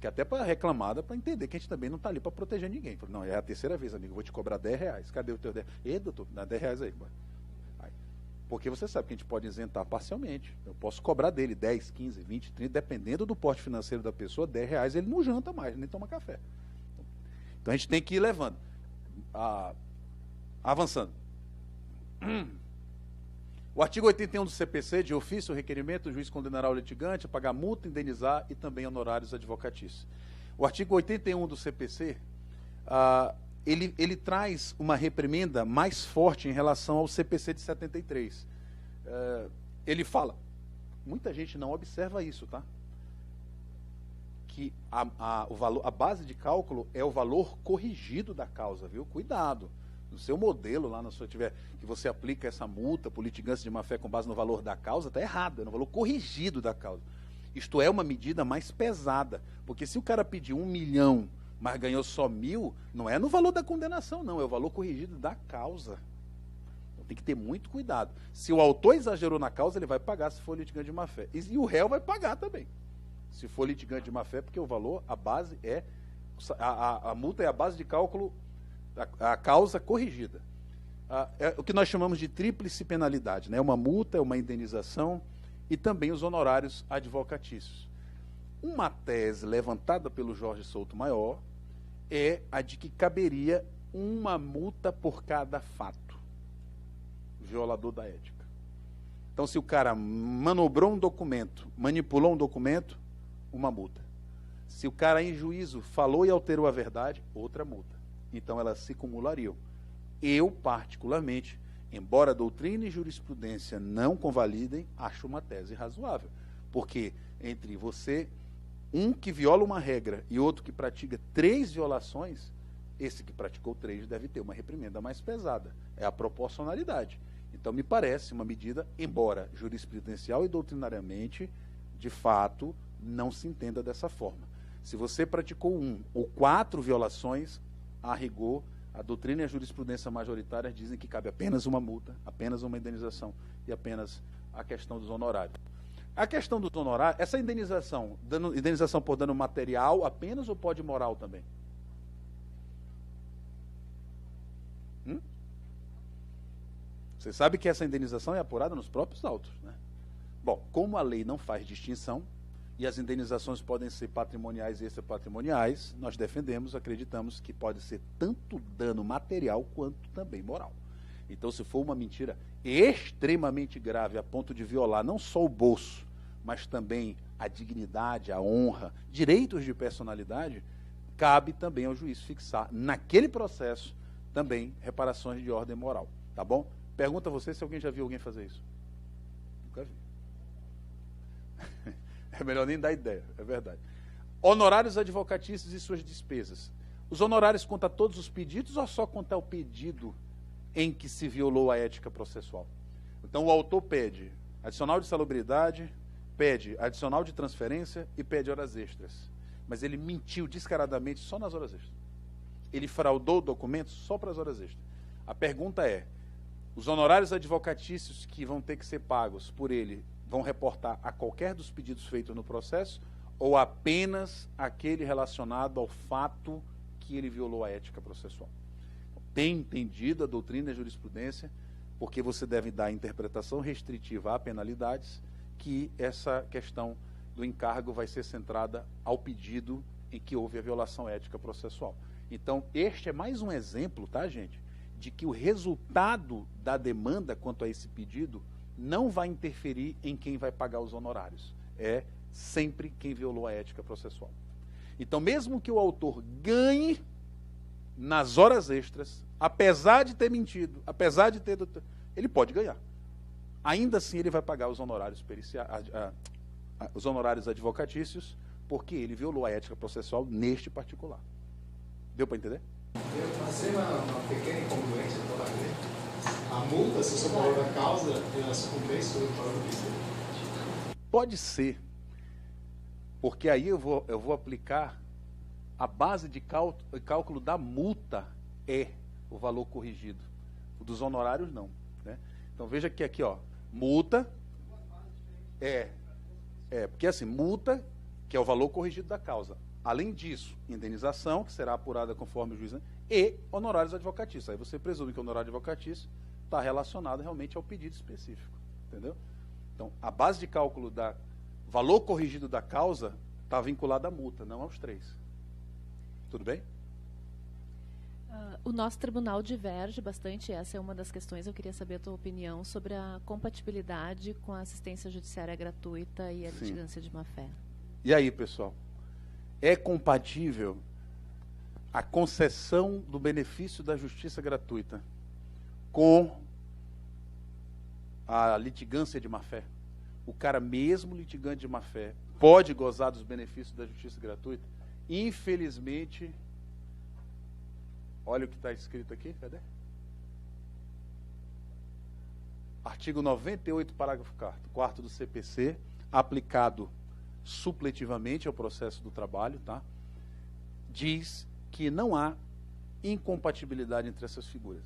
Que até para reclamada, para entender que a gente também não está ali para proteger ninguém. Eu falo, não, é a terceira vez, amigo. Eu vou te cobrar R$10. Cadê o teu 10? Ei, doutor, dá R$10 aí. Porque você sabe que a gente pode isentar parcialmente. Eu posso cobrar dele 10, 15, 20, 30, dependendo do porte financeiro da pessoa, R$10 ele não janta mais, nem toma café. Então a gente tem que ir levando. Avançando. O artigo 81 do CPC, de ofício, requerimento, o juiz condenará o litigante a pagar multa, indenizar e também honorários advocatícios. O artigo 81 do CPC, ele traz uma reprimenda mais forte em relação ao CPC de 73. Ele fala muita gente não observa isso, tá? Que a base de cálculo é o valor corrigido da causa, viu? Cuidado. No seu modelo, lá na sua tiver, que você aplica essa multa por litigância de má-fé com base no valor da causa, está errado, é no valor corrigido da causa. Isto é uma medida mais pesada, porque se o cara pediu 1 milhão, mas ganhou só 1.000, não é no valor da condenação, não, é o valor corrigido da causa. Então, tem que ter muito cuidado. Se o autor exagerou na causa, ele vai pagar se for litigante de má-fé. E o réu vai pagar também, se for litigante de má-fé, porque o valor, a base é, a multa é a base de cálculo, a causa corrigida. É o que nós chamamos de tríplice penalidade, né? Uma multa, uma indenização e também os honorários advocatícios. Uma tese levantada pelo Jorge Souto Maior é a de que caberia uma multa por cada fato violador da ética. Então, se o cara manobrou um documento, manipulou um documento, uma multa. Se o cara em juízo falou e alterou a verdade, outra multa. Então, elas se cumulariam. Eu, particularmente, embora a doutrina e jurisprudência não convalidem, acho uma tese razoável. Porque entre você, um que viola uma regra e outro que pratica 3 violações, esse que praticou 3 deve ter uma reprimenda mais pesada. É a proporcionalidade. Então, me parece uma medida, embora jurisprudencial e doutrinariamente, de fato, não se entenda dessa forma. Se você praticou 1 ou 4 violações, a rigor, a doutrina e a jurisprudência majoritárias dizem que cabe apenas uma multa, apenas uma indenização e apenas a questão dos honorários. A questão dos honorários, essa indenização, indenização por dano material apenas ou pode moral também? Você sabe que essa indenização é apurada nos próprios autos, né? Bom, como a lei não faz distinção, e as indenizações podem ser patrimoniais e extrapatrimoniais, nós defendemos, acreditamos que pode ser tanto dano material quanto também moral. Então, se for uma mentira extremamente grave a ponto de violar não só o bolso, mas também a dignidade, a honra, direitos de personalidade, cabe também ao juiz fixar naquele processo também reparações de ordem moral. Tá bom? Pergunta a você se alguém já viu alguém fazer isso. Nunca vi. É melhor nem dar ideia, é verdade. Honorários advocatícios e suas despesas. Os honorários contam todos os pedidos ou só conta o pedido em que se violou a ética processual? Então, o autor pede adicional de salubridade, pede adicional de transferência e pede horas extras. Mas ele mentiu descaradamente só nas horas extras. Ele fraudou o documento só para as horas extras. A pergunta é, os honorários advocatícios que vão ter que ser pagos por ele vão reportar a qualquer dos pedidos feitos no processo ou apenas aquele relacionado ao fato que ele violou a ética processual? Tem entendido a doutrina e a jurisprudência, porque você deve dar interpretação restritiva a penalidades, que essa questão do encargo vai ser centrada ao pedido em que houve a violação ética processual. Então, este é mais um exemplo, tá, gente, de que o resultado da demanda quanto a esse pedido não vai interferir em quem vai pagar os honorários. É sempre quem violou a ética processual. Então, mesmo que o autor ganhe nas horas extras, apesar de ter mentido, apesar de ter... ele pode ganhar. Ainda assim, ele vai pagar os honorários os honorários advocatícios, porque ele violou a ética processual neste particular. Deu para entender?
Eu fazer uma pequena incongruência para ver. A multa, se o valor da causa, ela se compensa sobre o valor do pedido?
Pode ser, porque aí eu vou aplicar a base de cálculo da multa é o valor corrigido. O dos honorários não, né? Então veja que aqui, ó, multa porque assim, multa, que é o valor corrigido da causa. Além disso, indenização, que será apurada conforme o juiz, e honorários advocatícios. Aí você presume que o honorário advocatício está relacionado realmente ao pedido específico. Entendeu? Então, a base de cálculo da valor corrigido da causa está vinculada à multa, não aos 3. Tudo bem?
O nosso tribunal diverge bastante, essa é uma das questões, eu queria saber a tua opinião sobre a compatibilidade com a assistência judiciária gratuita e a litigância de má-fé.
E aí, pessoal? É compatível a concessão do benefício da justiça gratuita com a litigância de má-fé? o cara, mesmo litigante de má-fé, pode gozar dos benefícios da justiça gratuita? Infelizmente, olha o que está escrito aqui, cadê? Artigo 98, parágrafo 4º do CPC, aplicado supletivamente ao processo do trabalho, tá? Diz que não há incompatibilidade entre essas figuras.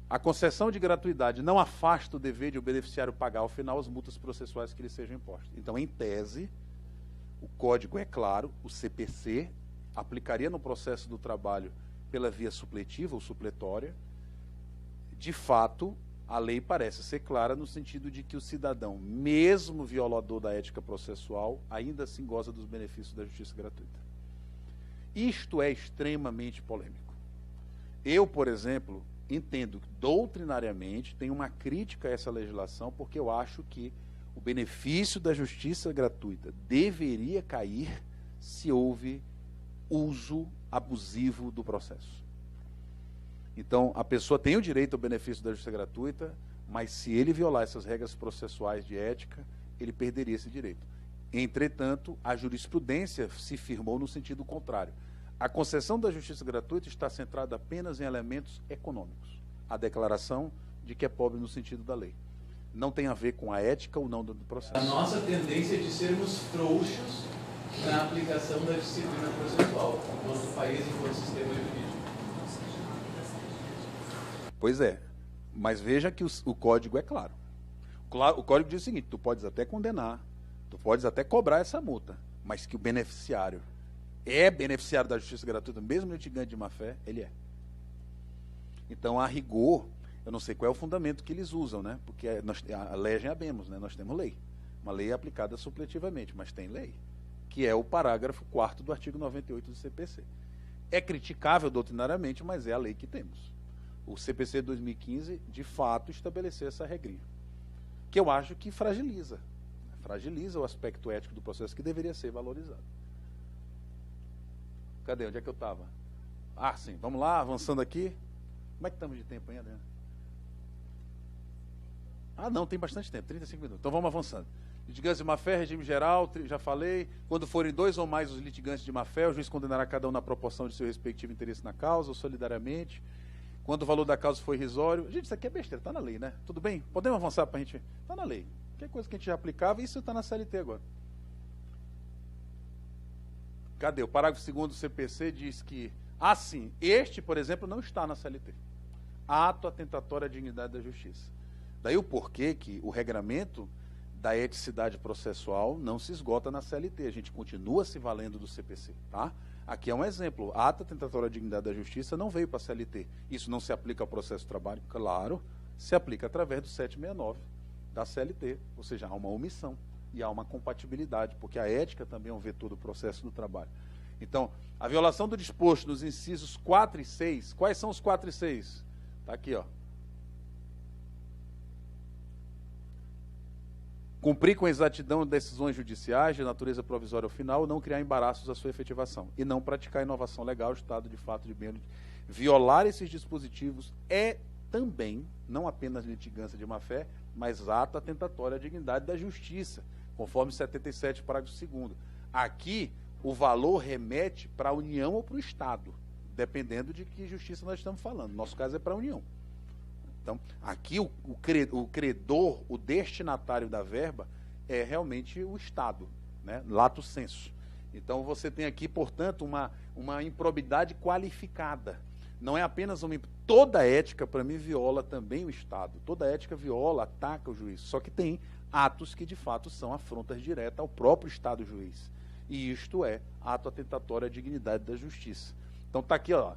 A concessão de gratuidade não afasta o dever de o beneficiário pagar ao final as multas processuais que lhe sejam impostas. Então, em tese, o código é claro, o CPC aplicaria no processo do trabalho pela via supletiva ou supletória. De fato, a lei parece ser clara no sentido de que o cidadão, mesmo violador da ética processual, ainda assim goza dos benefícios da justiça gratuita. Isto é extremamente polêmico. Eu, por exemplo, entendo que doutrinariamente tem uma crítica a essa legislação, porque eu acho que o benefício da justiça gratuita deveria cair se houve uso abusivo do processo. Então, a pessoa tem o direito ao benefício da justiça gratuita, mas se ele violar essas regras processuais de ética, ele perderia esse direito. Entretanto, a jurisprudência se firmou no sentido contrário. A concessão da justiça gratuita está centrada apenas em elementos econômicos. A declaração de que é pobre no sentido da lei. Não tem a ver com a ética ou não do processo.
A nossa tendência é de sermos frouxos na aplicação da disciplina processual, enquanto país, enquanto sistema jurídico.
Pois é, mas veja que o código é claro. O código diz o seguinte: tu podes até condenar, tu podes até cobrar essa multa, mas que o beneficiário é beneficiário da justiça gratuita, mesmo litigante de má-fé, ele é. Então, a rigor, eu não sei qual é o fundamento que eles usam, né? Porque a legem habemos, né? Nós temos lei. Uma lei aplicada supletivamente, mas tem lei, que é o parágrafo 4º do artigo 98 do CPC. É criticável doutrinariamente, mas é a lei que temos. O CPC 2015, de fato, estabeleceu essa regrinha, que eu acho que fragiliza o aspecto ético do processo, que deveria ser valorizado. Cadê? Onde é que eu estava? Ah, sim. Vamos lá, avançando aqui. Como é que estamos de tempo ainda, né? Ah, não, tem bastante tempo, 35 minutos. Então vamos avançando. Litigantes de má-fé, regime geral, já falei. Quando forem 2 ou mais os litigantes de má-fé, o juiz condenará cada um na proporção de seu respectivo interesse na causa, ou solidariamente. Quando o valor da causa for irrisório. Gente, isso aqui é besteira, está na lei, né? Tudo bem? Podemos avançar para a gente? Está na lei. Qualquer coisa que a gente já aplicava, isso está na CLT agora. Cadê? O parágrafo 2º do CPC diz que, assim, este, por exemplo, não está na CLT. Ato atentatório à dignidade da justiça. Daí o porquê que o regramento da eticidade processual não se esgota na CLT. A gente continua se valendo do CPC, tá? Aqui é um exemplo. Ato atentatório à dignidade da justiça não veio para a CLT. Isso não se aplica ao processo de trabalho? Claro, se aplica através do 769 da CLT. Ou seja, há uma omissão e há uma compatibilidade, porque a ética também é um vetor do processo do trabalho. Então, a violação do disposto nos incisos 4 e 6, quais são os 4 e 6? Está aqui, ó. Cumprir com exatidão decisões judiciais de natureza provisória ou final, não criar embaraços à sua efetivação e não praticar inovação legal, estado de fato de bem. Violar esses dispositivos é também, não apenas litigância de má-fé, mas ato atentatório à dignidade da justiça, conforme 77, parágrafo 2º. Aqui, o valor remete para a União ou para o Estado, dependendo de que justiça nós estamos falando. No nosso caso é para a União. Então, aqui o credor, o destinatário da verba, é realmente o Estado, né? Lato sensu. Então, você tem aqui, portanto, uma improbidade qualificada. Não é apenas uma... Toda ética, para mim, viola também o Estado. Toda ética viola, ataca o juiz. Só que tem atos que, de fato, são afrontas diretas ao próprio Estado juiz. E isto é ato atentatório à dignidade da justiça. Então, está aqui, ó.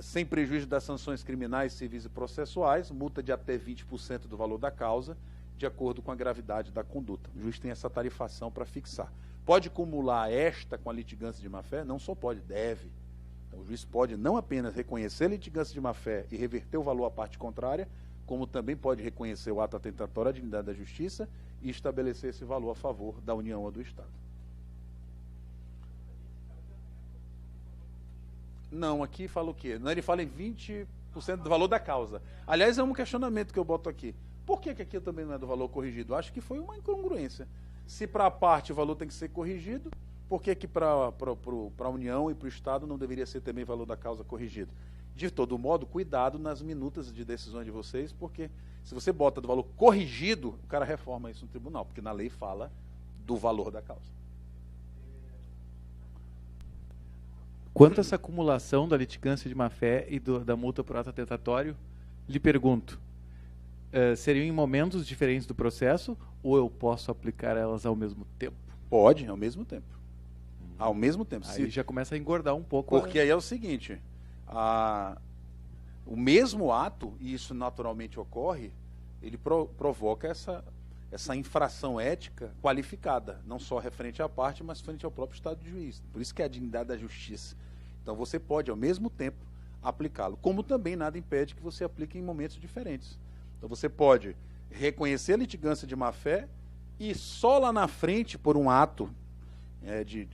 Sem prejuízo das sanções criminais, civis e processuais, multa de até 20% do valor da causa, de acordo com a gravidade da conduta. O juiz tem essa tarifação para fixar. Pode acumular esta com a litigância de má-fé? Não só pode, deve. Então, o juiz pode não apenas reconhecer a litigância de má-fé e reverter o valor à parte contrária, como também pode reconhecer o ato atentatório à dignidade da justiça e estabelecer esse valor a favor da União ou do Estado. Não, aqui fala o quê? Não, ele fala em 20% do valor da causa. Aliás, é um questionamento que eu boto aqui. Por que aqui também não é do valor corrigido? Acho que foi uma incongruência. Se para a parte o valor tem que ser corrigido, por que para a União e para o Estado não deveria ser também valor da causa corrigido? De todo modo, cuidado nas minutas de decisões de vocês, porque se você bota do valor corrigido, o cara reforma isso no tribunal, porque na lei fala do valor da causa.
Quanto a essa acumulação da litigância de má-fé e da multa por ato atentatório, lhe pergunto, seriam em momentos diferentes do processo ou eu posso aplicar elas ao mesmo tempo?
Pode, ao mesmo tempo. Ao mesmo tempo.
Aí já começa a engordar um pouco.
Porque aí é o seguinte, o mesmo ato, e isso naturalmente ocorre, ele provoca essa infração ética qualificada, não só referente à parte, mas frente ao próprio Estado de juiz. Por isso que é a dignidade da justiça. Então você pode, ao mesmo tempo, aplicá-lo. Como também nada impede que você aplique em momentos diferentes. Então você pode reconhecer a litigância de má-fé e só lá na frente, por um ato,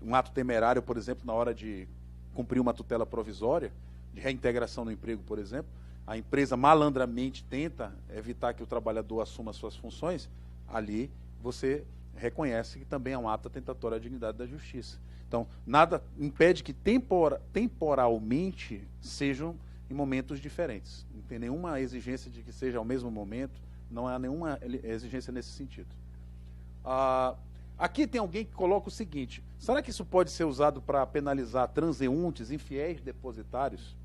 um ato temerário, por exemplo, na hora de cumprir uma tutela provisória, de reintegração no emprego, por exemplo, a empresa malandramente tenta evitar que o trabalhador assuma suas funções, ali você reconhece que também é um ato atentatório à dignidade da justiça. Então, nada impede que temporalmente sejam em momentos diferentes. Não tem nenhuma exigência de que seja ao mesmo momento, não há nenhuma exigência nesse sentido. Aqui tem alguém que coloca o seguinte, será que isso pode ser usado para penalizar transeuntes, infiéis depositários?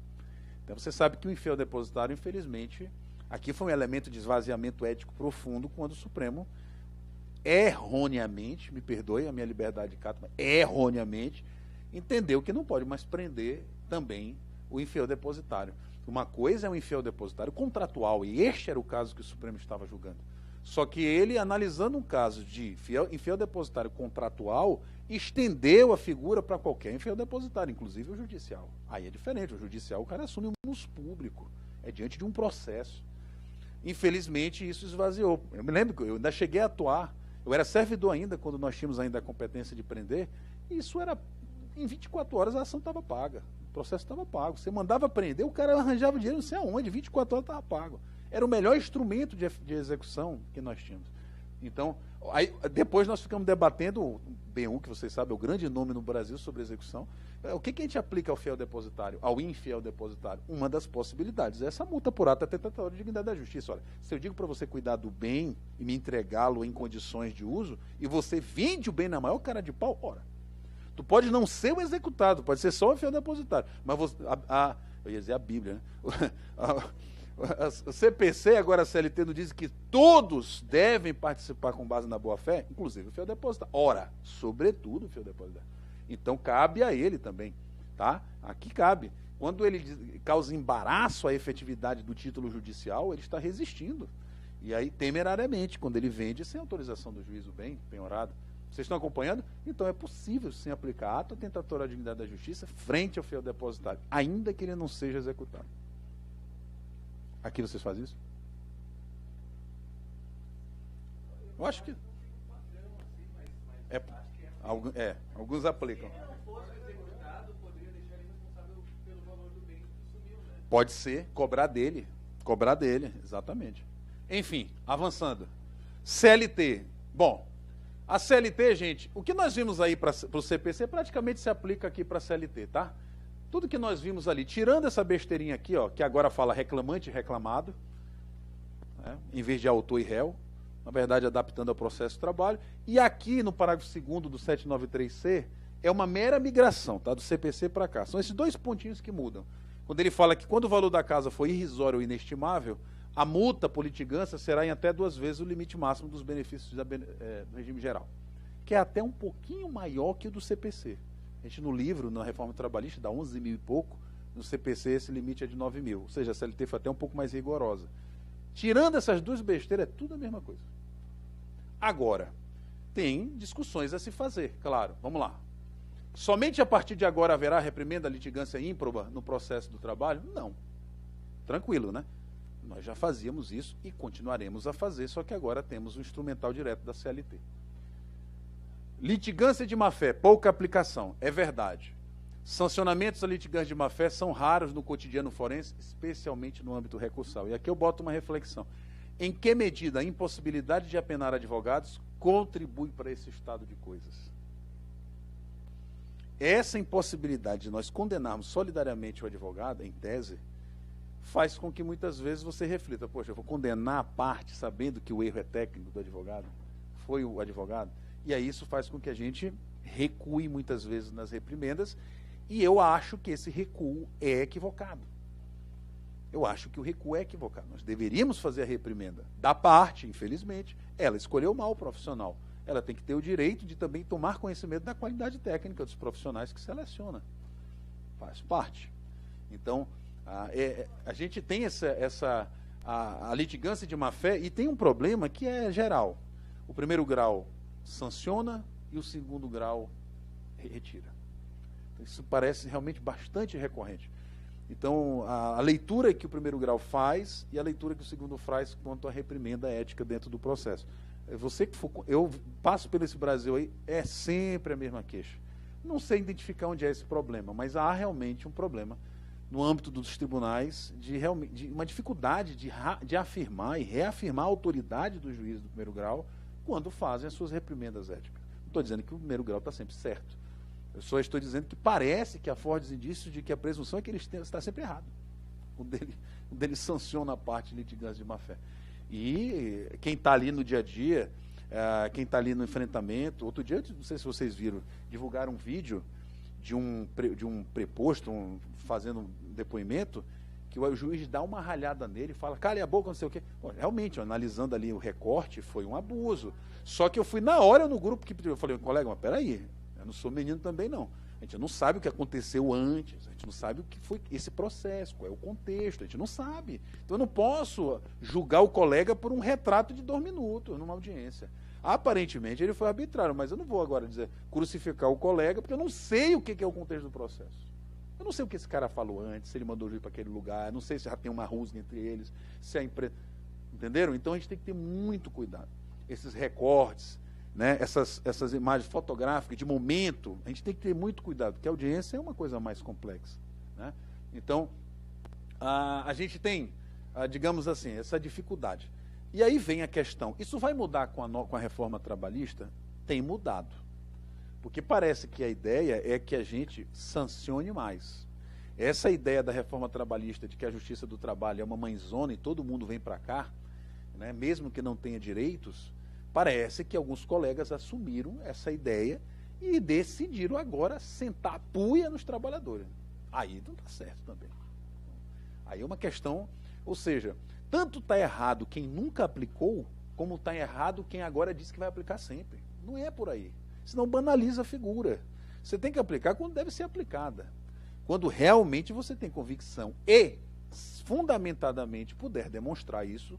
Então você sabe que o infiel depositário, infelizmente, aqui foi um elemento de esvaziamento ético profundo quando o Supremo erroneamente, me perdoe a minha liberdade de cato, mas erroneamente entendeu que não pode mais prender também o infiel depositário. Uma coisa é um infiel depositário contratual, e este era o caso que o Supremo estava julgando. Só que ele, analisando um caso de infiel depositário contratual, estendeu a figura para qualquer infiel depositário, inclusive o judicial. Aí é diferente, o judicial o cara assume um ônus público, é diante de um processo. Infelizmente isso esvaziou. Eu me lembro que eu ainda cheguei a atuar, eu era servidor ainda, quando nós tínhamos ainda a competência de prender, e isso era, em 24 horas a ação estava paga, o processo estava pago. Você mandava prender, o cara arranjava dinheiro não sei aonde, 24 horas estava pago. Era o melhor instrumento de execução que nós tínhamos. Então, aí, depois nós ficamos debatendo, o BU, que vocês sabem, é o grande nome no Brasil sobre execução. O que a gente aplica ao fiel depositário, ao infiel depositário? Uma das possibilidades é essa multa por ato atentatório de dignidade da justiça. Olha, se eu digo para você cuidar do bem e me entregá-lo em condições de uso, e você vende o bem na maior cara de pau, ora, tu pode não ser o executado, pode ser só o infiel depositário, mas você, eu ia dizer a Bíblia, né? O CPC, agora a CLT, não diz que todos devem participar com base na boa-fé, inclusive o fiel depositário. Ora, sobretudo o fiel depositário. Então, cabe a ele também, tá? Aqui cabe. Quando ele causa embaraço à efetividade do título judicial, ele está resistindo. E aí, temerariamente, quando ele vende sem autorização do juiz o bem, penhorado. Vocês estão acompanhando? Então, é possível, sim, aplicar ato atentatório à dignidade da justiça frente ao fiel depositário, ainda que ele não seja executado. Aqui vocês fazem isso? Eu acho que... alguns aplicam. Pode ser, cobrar dele, exatamente. Enfim, avançando. CLT. Bom, a CLT, gente, o que nós vimos aí para o CPC praticamente se aplica aqui para a CLT, tá? Tudo que nós vimos ali, tirando essa besteirinha aqui, ó, que agora fala reclamante e reclamado, né, em vez de autor e réu, na verdade adaptando ao processo de trabalho, e aqui no parágrafo 2º do 793C, é uma mera migração, tá, do CPC para cá. São esses dois pontinhos que mudam. Quando ele fala que quando o valor da casa for irrisório ou inestimável, a multa por litigância será em até 2 vezes o limite máximo dos benefícios do regime geral, que é até um pouquinho maior que o do CPC. A gente no livro, na reforma trabalhista, dá 11 mil e pouco, no CPC esse limite é de 9 mil, ou seja, a CLT foi até um pouco mais rigorosa. Tirando essas duas besteiras, é tudo a mesma coisa. Agora, tem discussões a se fazer, claro, vamos lá. Somente a partir de agora haverá reprimenda, litigância ímproba no processo do trabalho? Não. Tranquilo, né? Nós já fazíamos isso e continuaremos a fazer, só que agora temos um instrumental direto da CLT. Litigância de má-fé, pouca aplicação, é verdade. Sancionamentos a litigância de má-fé são raros no cotidiano forense, especialmente no âmbito recursal. E aqui eu boto uma reflexão. Em que medida a impossibilidade de apenar advogados contribui para esse estado de coisas? Essa impossibilidade de nós condenarmos solidariamente o advogado, em tese, faz com que muitas vezes você reflita, poxa, eu vou condenar a parte sabendo que o erro é técnico do advogado, foi o advogado, e aí isso faz com que a gente recue muitas vezes nas reprimendas, e eu acho que esse recuo é equivocado. Eu acho que o recuo é equivocado. Nós deveríamos fazer a reprimenda da parte, infelizmente, ela escolheu mal o profissional. Ela tem que ter o direito de também tomar conhecimento da qualidade técnica dos profissionais que seleciona. Faz parte. Então, a gente tem a litigância de má-fé e tem um problema que é geral. O primeiro grau sanciona e o segundo grau retira. Isso parece realmente bastante recorrente. Então, a leitura que o primeiro grau faz e a leitura que o segundo faz quanto à reprimenda ética dentro do processo. Eu passo por esse Brasil aí, é sempre a mesma queixa. Não sei identificar onde é esse problema, mas há realmente um problema no âmbito dos tribunais de uma dificuldade de afirmar e reafirmar a autoridade do juiz do primeiro grau quando fazem as suas reprimendas éticas. Não estou dizendo que o primeiro grau está sempre certo. Eu só estou dizendo que parece que há fortes indícios de que a presunção é que ele está sempre errado. Quando ele sanciona a parte de litigância de má-fé. E quem está ali no dia a dia, quem está ali no enfrentamento, outro dia, não sei se vocês viram, divulgaram um vídeo de um preposto fazendo um depoimento, que o juiz dá uma ralhada nele e fala, cala a boca, não sei o quê. Bom, realmente, analisando ali o recorte, foi um abuso. Só que eu fui na hora no grupo que eu falei, colega, mas peraí, eu não sou menino também não. A gente não sabe o que aconteceu antes, a gente não sabe o que foi esse processo, qual é o contexto, a gente não sabe. Então eu não posso julgar o colega por um retrato de 2 minutos numa audiência. Aparentemente ele foi arbitrário, mas eu não vou agora dizer crucificar o colega, porque eu não sei o que é o contexto do processo. Eu não sei o que esse cara falou antes, se ele mandou o juiz para aquele lugar, não sei se já tem uma rusga entre eles, se a empresa... Entenderam? Então a gente tem que ter muito cuidado. Esses recortes, né, essas imagens fotográficas de momento, a gente tem que ter muito cuidado, porque a audiência é uma coisa mais complexa. Né? Então, a gente tem, digamos assim, essa dificuldade. E aí vem a questão, isso vai mudar com a reforma trabalhista? Tem mudado. Porque parece que a ideia é que a gente sancione mais. Essa ideia da reforma trabalhista de que a Justiça do Trabalho é uma mãezona e todo mundo vem para cá, né, mesmo que não tenha direitos, parece que alguns colegas assumiram essa ideia e decidiram agora sentar a puia nos trabalhadores. Aí não está certo também. Aí é uma questão, ou seja, tanto está errado quem nunca aplicou, como está errado quem agora diz que vai aplicar sempre. Não é por aí. Senão banaliza a figura. Você tem que aplicar quando deve ser aplicada. Quando realmente você tem convicção e, fundamentadamente, puder demonstrar isso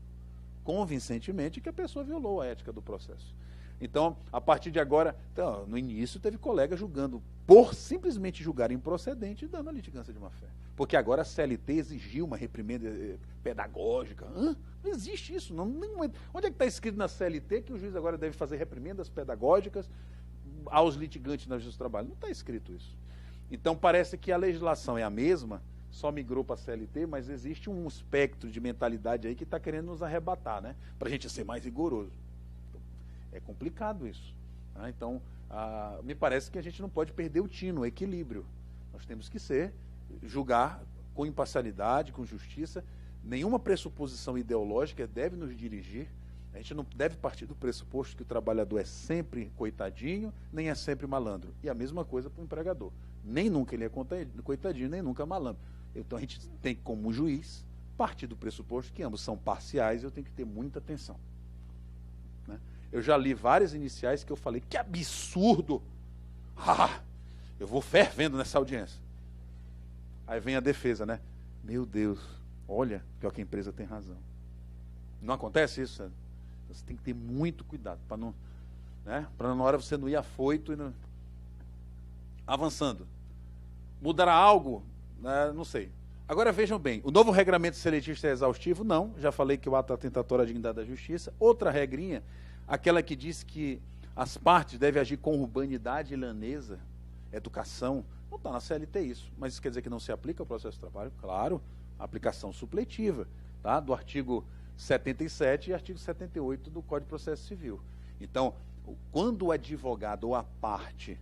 convincentemente, que a pessoa violou a ética do processo. Então, a partir de agora, então, no início teve colega julgando, por simplesmente julgar improcedente, dando a litigância de má-fé. Porque agora a CLT exigiu uma reprimenda pedagógica. Não existe isso. Onde é que está escrito na CLT que o juiz agora deve fazer reprimendas pedagógicas aos litigantes na Justiça do Trabalho? Não está escrito isso. Então, parece que a legislação é a mesma, só migrou para a CLT, mas existe um espectro de mentalidade aí que está querendo nos arrebatar, né? Para a gente ser mais rigoroso. É complicado isso. Né? Então, me parece que a gente não pode perder o tino, o equilíbrio. Nós temos que julgar com imparcialidade, com justiça. Nenhuma pressuposição ideológica deve nos dirigir. A gente não deve partir do pressuposto que o trabalhador é sempre coitadinho, nem é sempre malandro. E a mesma coisa para o empregador. Nem nunca ele é coitadinho, nem nunca malandro. Então a gente tem, como juiz, partir do pressuposto que ambos são parciais e eu tenho que ter muita atenção. Né? Eu já li várias iniciais que eu falei, que absurdo! Eu vou fervendo nessa audiência. Aí vem a defesa, né? Meu Deus, olha, pior que a empresa tem razão. Não acontece isso, sabe? Você tem que ter muito cuidado para não, né? Para na hora você não ir afoito e não... Avançando. Mudará algo? Não sei. Agora vejam bem, o novo regramento seletista é exaustivo? Não, já falei que o ato atentatório à dignidade da justiça. Outra regrinha, aquela que diz que as partes devem agir com urbanidade ilanesa, educação, não está na CLT isso, mas isso quer dizer que não se aplica ao processo de trabalho? Claro, aplicação supletiva, tá? Do artigo 77 e artigo 78 do Código de Processo Civil. Então, quando o advogado ou a parte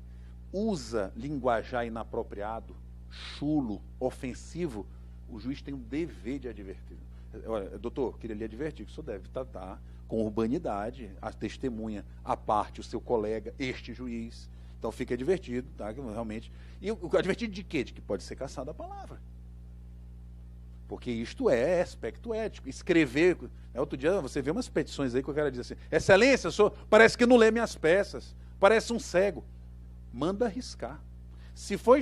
usa linguajar inapropriado, chulo, ofensivo, o juiz tem o dever de advertir. Olha, doutor, queria lhe advertir que o senhor deve tratar com urbanidade a testemunha, a parte, o seu colega, este juiz. Então fique advertido, tá? Realmente. E advertido de quê? De que pode ser cassada a palavra. Porque isto é aspecto ético. Escrever. Outro dia você vê umas petições aí que o cara diz assim: Excelência, o senhor parece que não lê minhas peças, parece um cego. Manda arriscar. Se for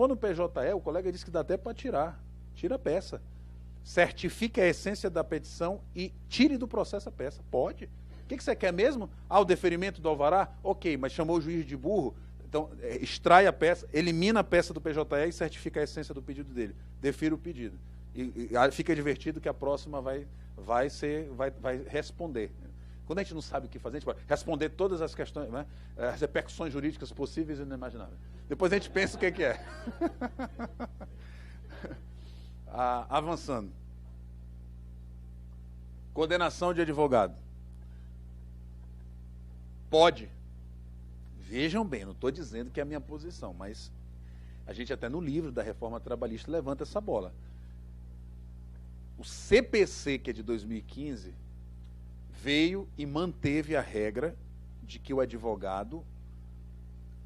no PJE, o colega disse que dá até para tirar. Tira a peça. Certifique a essência da petição e tire do processo a peça. Pode. O que você quer mesmo? O deferimento do alvará? Ok, mas chamou o juiz de burro. Então, extrai a peça, elimina a peça do PJE e certifica a essência do pedido dele. Defira o pedido. E fica divertido que a próxima vai responder. Quando a gente não sabe o que fazer, a gente pode responder todas as questões, né? As repercussões jurídicas possíveis e inimagináveis. Depois a gente pensa o que é. Avançando. Condenação de advogado. Pode. Vejam bem, não estou dizendo que é a minha posição, mas a gente até no livro da Reforma Trabalhista levanta essa bola. O CPC, que é de 2015, veio e manteve a regra de que o advogado,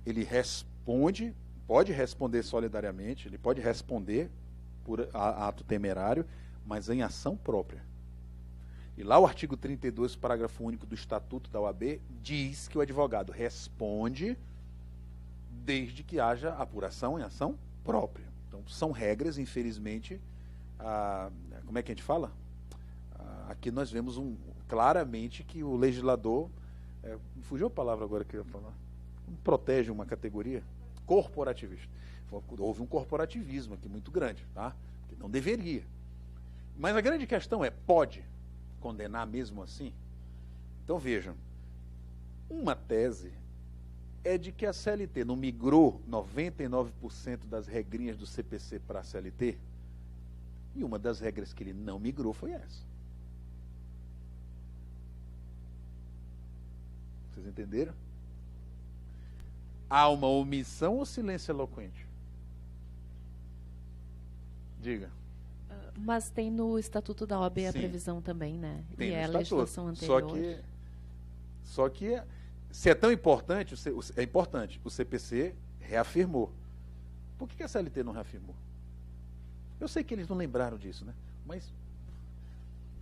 ele responde, pode responder solidariamente, ele pode responder por ato temerário, mas em ação própria. E lá o artigo 32, parágrafo único do Estatuto da OAB, diz que o advogado responde desde que haja apuração em ação própria. Então, são regras, infelizmente, como é que a gente fala? Aqui nós vemos claramente que o legislador, fugiu a palavra agora que eu ia falar, protege uma categoria corporativista. Houve um corporativismo aqui muito grande, tá? Que não deveria. Mas a grande questão é, pode condenar mesmo assim? Então vejam, uma tese é de que a CLT não migrou 99% das regrinhas do CPC para a CLT, e uma das regras que ele não migrou foi essa. Vocês entenderam? Há uma omissão ou silêncio eloquente? Diga.
Mas tem no Estatuto da OAB a
Sim.
previsão também, né?
Tem
e
no
é a
Estatuto.
legislação anterior.
Só que se é tão importante, é importante, o CPC reafirmou. Por que a CLT não reafirmou? Eu sei que eles não lembraram disso, né? Mas,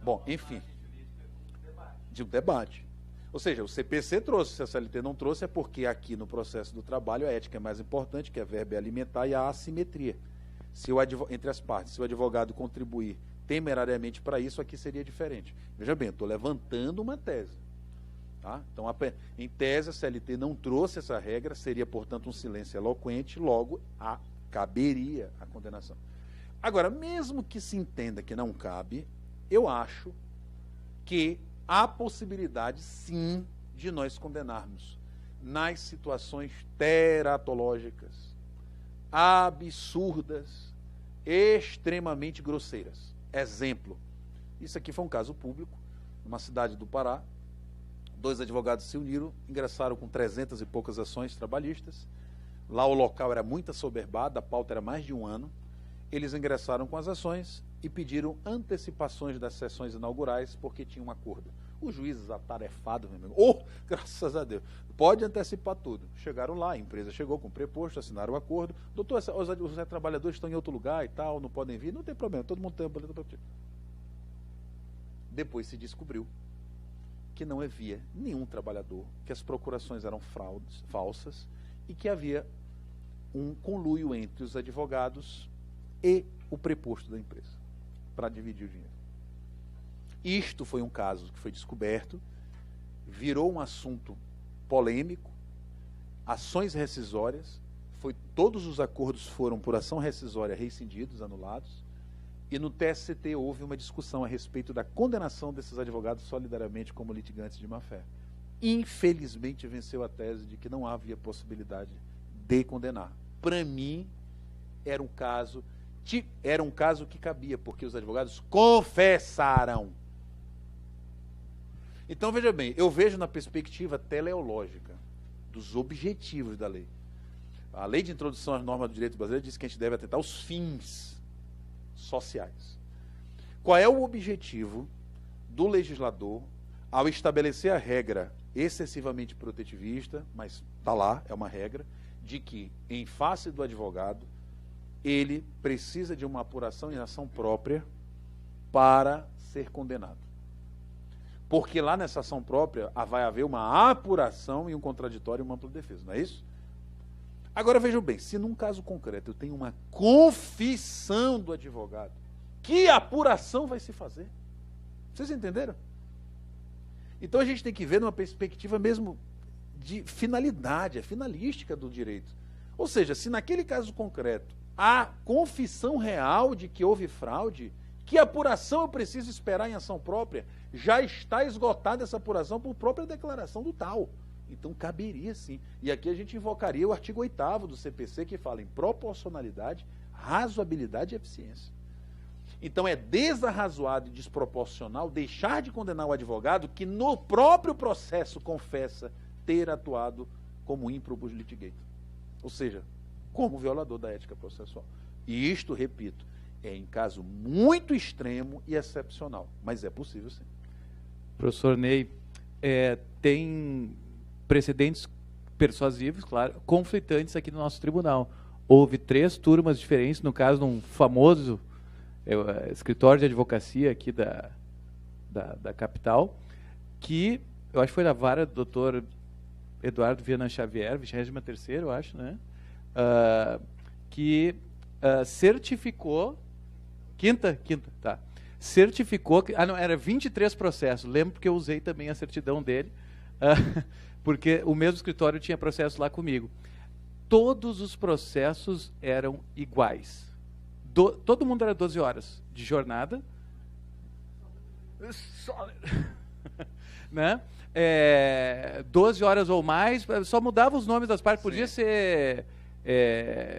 bom, enfim, de um debate. Ou seja, o CPC trouxe, se a CLT não trouxe, é porque aqui no processo do trabalho a ética é mais importante, que a verba é alimentar, e a assimetria. Entre as partes, se o advogado contribuir temerariamente para isso, aqui seria diferente. Veja bem, eu estou levantando uma tese. Tá? Então, em tese, a CLT não trouxe essa regra, seria, portanto, um silêncio eloquente, logo caberia a condenação. Agora, mesmo que se entenda que não cabe, eu acho que há possibilidade, sim, de nós condenarmos nas situações teratológicas, absurdas, extremamente grosseiras. Exemplo, isso aqui foi um caso público, numa cidade do Pará, 2 advogados se uniram, ingressaram com 300 e poucas ações trabalhistas, lá o local era muito assoberbado, a pauta era mais de 1 ano, eles ingressaram com as ações e pediram antecipações das sessões inaugurais porque tinha um acordo. Os juízes atarefados, meu amigo, graças a Deus, pode antecipar tudo. Chegaram lá, a empresa chegou com preposto, assinaram o acordo. Doutor, os trabalhadores estão em outro lugar e tal, não podem vir, não tem problema, todo mundo tem boleto para ti. Depois se descobriu que não havia nenhum trabalhador, que as procurações eram falsas e que havia um conluio entre os advogados e o preposto da empresa para dividir o dinheiro. Isto foi um caso que foi descoberto, virou um assunto polêmico, ações rescisórias, todos os acordos foram por ação rescisória rescindidos, anulados, e no TST houve uma discussão a respeito da condenação desses advogados solidariamente como litigantes de má-fé. Infelizmente venceu a tese de que não havia possibilidade de condenar. Para mim, era um caso que cabia, porque os advogados confessaram Então, veja bem, eu vejo na perspectiva teleológica dos objetivos da lei. A Lei de Introdução às Normas do Direito Brasileiro diz que a gente deve atentar aos fins sociais. Qual é o objetivo do legislador ao estabelecer a regra excessivamente protetivista, mas está lá, é uma regra, de que, em face do advogado, ele precisa de uma apuração em ação própria para ser condenado. Porque lá nessa ação própria vai haver uma apuração e um contraditório e uma ampla defesa, não é isso? Agora vejam bem, se num caso concreto eu tenho uma confissão do advogado, que apuração vai se fazer? Vocês entenderam? Então a gente tem que ver numa perspectiva mesmo de finalidade, a finalística do direito. Ou seja, se naquele caso concreto há confissão real de que houve fraude, que apuração eu preciso esperar em ação própria? Já está esgotada essa apuração por própria declaração do tal. Então caberia sim. E aqui a gente invocaria o artigo 8º do CPC, que fala em proporcionalidade, razoabilidade e eficiência. Então é desarrazoado e desproporcional deixar de condenar o advogado que no próprio processo confessa ter atuado como improbus litigator. Ou seja, como violador da ética processual. E isto, repito, é em caso muito extremo e excepcional. Mas é possível sim.
Professor Ney, tem precedentes persuasivos, claro, conflitantes aqui no nosso tribunal. Houve 3 turmas diferentes, no caso de um famoso escritório de advocacia aqui da capital, que eu acho que foi da vara do doutor Eduardo Viana Xavier, 23ª, eu acho, né? Que certificou, quinta, tá. Certificou que, não, era 23 processos, lembro porque eu usei também a certidão dele, porque o mesmo escritório tinha processo lá comigo. Todos os processos eram iguais. Todo mundo era 12 horas de jornada. Né? 12 horas ou mais, só mudava os nomes das partes. Sim. Podia ser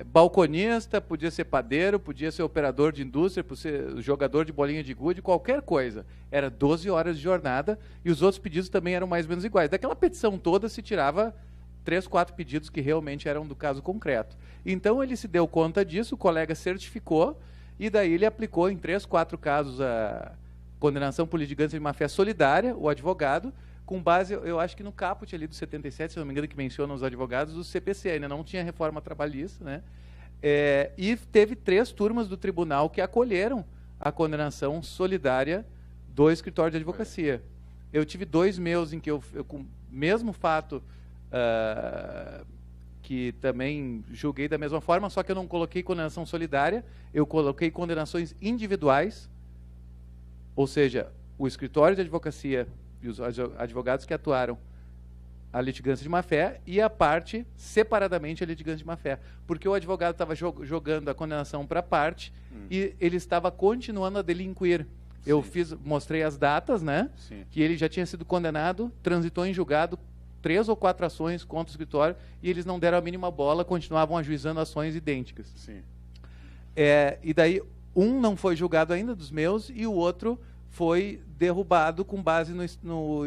balconista, podia ser padeiro, podia ser operador de indústria, podia ser jogador de bolinha de gude, qualquer coisa. Era 12 horas de jornada e os outros pedidos também eram mais ou menos iguais. Daquela petição toda se tirava 3, 4 pedidos que realmente eram do caso concreto. Então ele se deu conta disso, o colega certificou e daí ele aplicou em 3, 4 casos a condenação por litigância de má-fé solidária, o advogado, com base, eu acho que no caput ali do 77, se não me engano, que menciona os advogados do CPC, ainda não tinha reforma trabalhista, né? E teve 3 turmas do tribunal que acolheram a condenação solidária do escritório de advocacia. Eu tive 2 meus em que eu com o mesmo fato, que também julguei da mesma forma, só que eu não coloquei condenação solidária, eu coloquei condenações individuais, ou seja, o escritório de advocacia e os advogados que atuaram a litigância de má-fé e a parte, separadamente, a litigância de má-fé. Porque o advogado estava jogando a condenação para a parte e ele estava continuando a delinquir. Sim. Eu mostrei as datas, né? Sim. Que ele já tinha sido condenado, transitou em julgado 3 ou 4 ações contra o escritório e eles não deram a mínima bola, continuavam ajuizando ações idênticas. Sim. E daí, um não foi julgado ainda dos meus e o outro foi derrubado com base no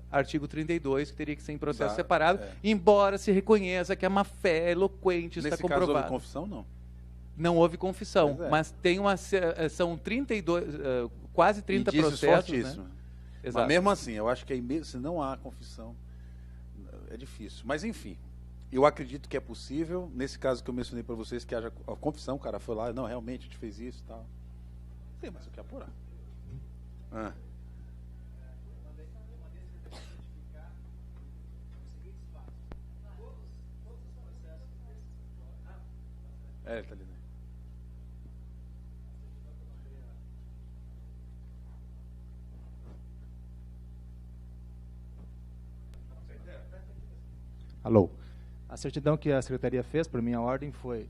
artigo 32, que teria que ser em processo separado, embora se reconheça que a má-fé é eloquente, está comprovado. Nesse caso
houve confissão, não?
Não houve confissão, mas tem são 32, quase 30 processos. Né?
Exato. Mas mesmo assim, eu acho que aí, se não há confissão, é difícil. Mas enfim, eu acredito que é possível, nesse caso que eu mencionei para vocês, que haja a confissão, o cara foi lá, não, realmente a gente fez isso e tal. Tem mais o que apurar. Ele tá ali, né?
Alô. A certidão que a Secretaria fez, por minha ordem, foi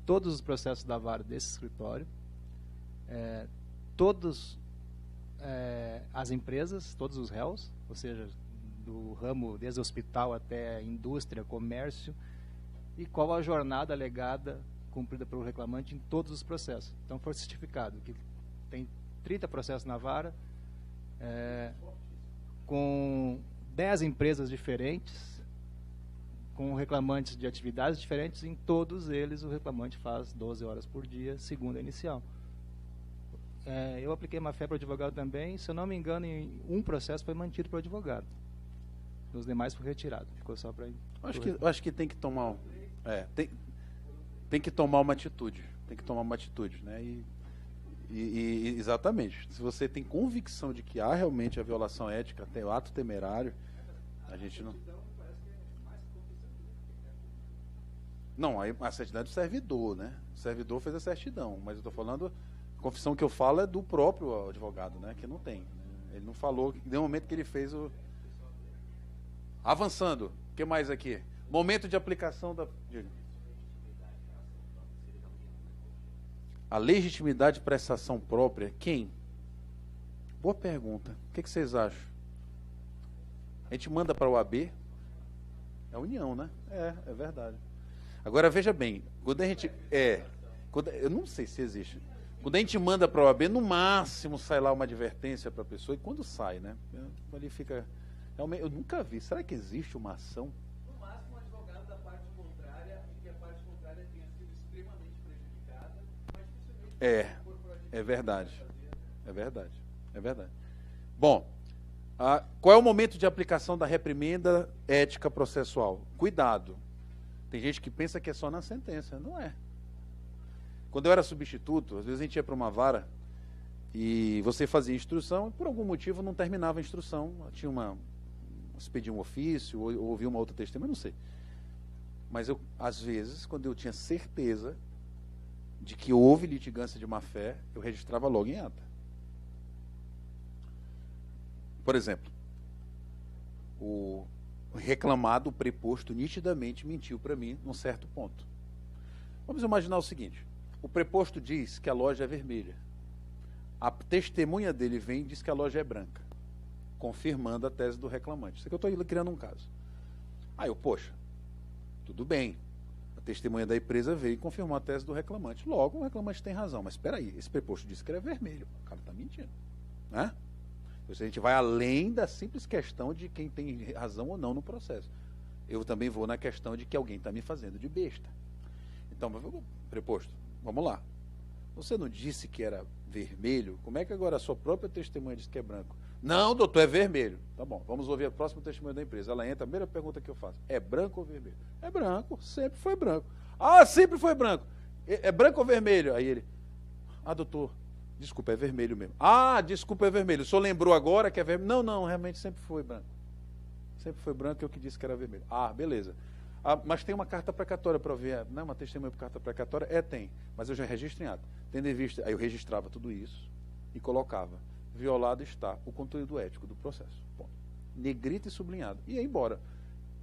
todos os processos da vara desse escritório, todos as empresas, todos os réus, ou seja, do ramo desde hospital até indústria, comércio, e qual a jornada alegada cumprida pelo reclamante em todos os processos. Então foi certificado que tem 30 processos na vara, com 10 empresas diferentes, com reclamantes de atividades diferentes, em todos eles o reclamante faz 12 horas por dia, segunda inicial. Eu apliquei má-fé para o advogado também, se eu não me engano, em um processo foi mantido para o advogado. Nos demais foi retirado, ficou só para...
Acho que tem que tomar... tem que tomar uma atitude. Tem que tomar uma atitude, né? E exatamente. Se você tem convicção de que há realmente a violação ética, tem o ato temerário, a gente não... Não, a certidão é do servidor, né? O servidor fez a certidão, mas eu estou falando... A confissão que eu falo é do próprio advogado, né? Que não tem. Né? Ele não falou... No momento que ele fez o... Avançando. O que mais aqui? Momento de aplicação da... A legitimidade de prestação própria, quem? Boa pergunta. O que vocês acham? A gente manda para a OAB? É a União, né? É verdade. Agora, veja bem, quando a gente... eu não sei se existe. Quando a gente manda para a OAB, no máximo sai lá uma advertência para a pessoa, e quando sai, né? Ali fica... Eu nunca vi. Será que existe uma ação?
No máximo, um advogado da parte contrária, e que a parte contrária tenha sido extremamente prejudicada, mas dificilmente...
É verdade. É verdade. É verdade. Bom, qual é o momento de aplicação da reprimenda ética processual? Cuidado. Tem gente que pensa que é só na sentença. Não é. Quando eu era substituto, às vezes a gente ia para uma vara e você fazia instrução e por algum motivo não terminava a instrução. Tinha você pedia um ofício ou ouvia uma outra testemunha, não sei. Mas eu, às vezes, quando eu tinha certeza de que houve litigância de má-fé, eu registrava logo em ata. Por exemplo, o reclamado, o preposto, nitidamente mentiu para mim num certo ponto. Vamos imaginar o seguinte: o preposto diz que a loja é vermelha. A testemunha dele vem e diz que a loja é branca, confirmando a tese do reclamante. Isso aqui eu estou criando um caso. Aí poxa, tudo bem. A testemunha da empresa veio e confirmou a tese do reclamante. Logo, o reclamante tem razão. Mas espera aí, esse preposto disse que ele é vermelho. O cara está mentindo. Né? Então, a gente vai além da simples questão de quem tem razão ou não no processo. Eu também vou na questão de que alguém está me fazendo de besta. Então, preposto, vamos lá. Você não disse que era vermelho? Como é que agora a sua própria testemunha diz que é branco? Não, doutor, é vermelho. Tá bom, vamos ouvir a próxima testemunha da empresa. Ela entra, a primeira pergunta que eu faço: é branco ou vermelho? É branco, sempre foi branco. Ah, sempre foi branco. É branco ou vermelho? Aí ele: ah, doutor, desculpa, é vermelho mesmo. Ah, desculpa, é vermelho. O senhor lembrou agora que é vermelho? Não, não, realmente sempre foi branco. Sempre foi branco, eu que disse que era vermelho. Ah, beleza. Ah, mas tem uma carta precatória para ver, não é uma testemunha por carta precatória? Tem, mas eu já registro em ata. Tendo em vista, aí eu registrava tudo isso e colocava: violado está o conteúdo ético do processo. Ponto. Negrito e sublinhado. E ia embora.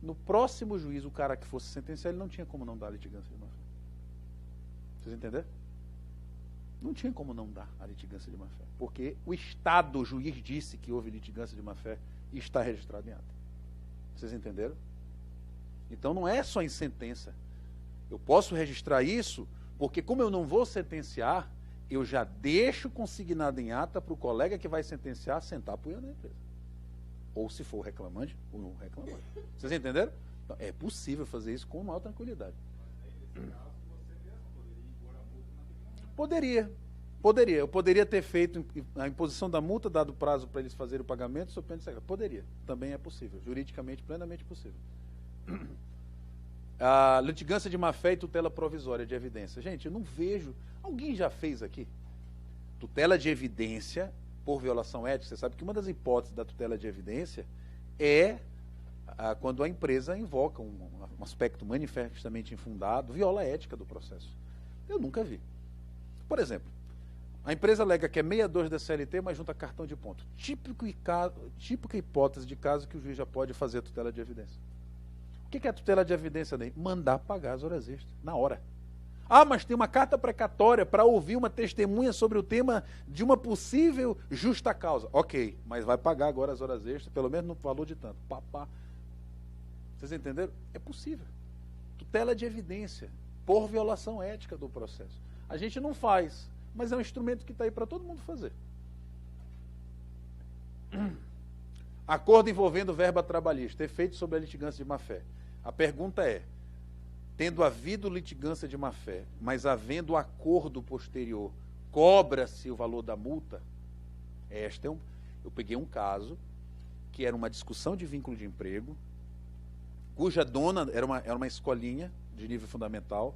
No próximo juízo, o cara que fosse sentenciar, ele não tinha como não dar a litigância de má-fé. Vocês entenderam? Não tinha como não dar a litigância de má-fé. Porque o Estado, o juiz, disse que houve litigância de má-fé e está registrado em ata. Vocês entenderam? Então não é só em sentença. Eu posso registrar isso porque, como eu não vou sentenciar, eu já deixo consignado em ata para o colega que vai sentenciar sentar apoio na empresa. Ou se for o reclamante, ou não reclamante. Vocês entenderam? Então, é possível fazer isso com maior tranquilidade. Poderia. Eu poderia ter feito a imposição da multa, dado prazo para eles fazerem o pagamento, sob pena de secreto. Poderia. Também é possível. Juridicamente, plenamente possível. A litigância de má-fé e tutela provisória de evidência. Gente, eu não vejo... Alguém já fez aqui? Tutela de evidência por violação ética. Você sabe que uma das hipóteses da tutela de evidência é quando a empresa invoca um aspecto manifestamente infundado, viola a ética do processo. Eu nunca vi. Por exemplo, a empresa alega que é 62 da CLT, mas junta cartão de ponto. Típica hipótese de caso que o juiz já pode fazer a tutela de evidência. O que é a tutela de evidência daí? Mandar pagar as horas extras, na hora. Ah, mas tem uma carta precatória para ouvir uma testemunha sobre o tema de uma possível justa causa. Ok, mas vai pagar agora as horas extras, pelo menos no valor de tanto. Papá. Vocês entenderam? É possível. Tutela de evidência por violação ética do processo. A gente não faz, mas é um instrumento que está aí para todo mundo fazer. Acordo envolvendo verba trabalhista, efeito sobre a litigância de má-fé. A pergunta é, tendo havido litigância de má-fé, mas havendo acordo posterior, cobra-se o valor da multa? Eu peguei um caso que era uma discussão de vínculo de emprego, cuja dona era uma escolinha de nível fundamental.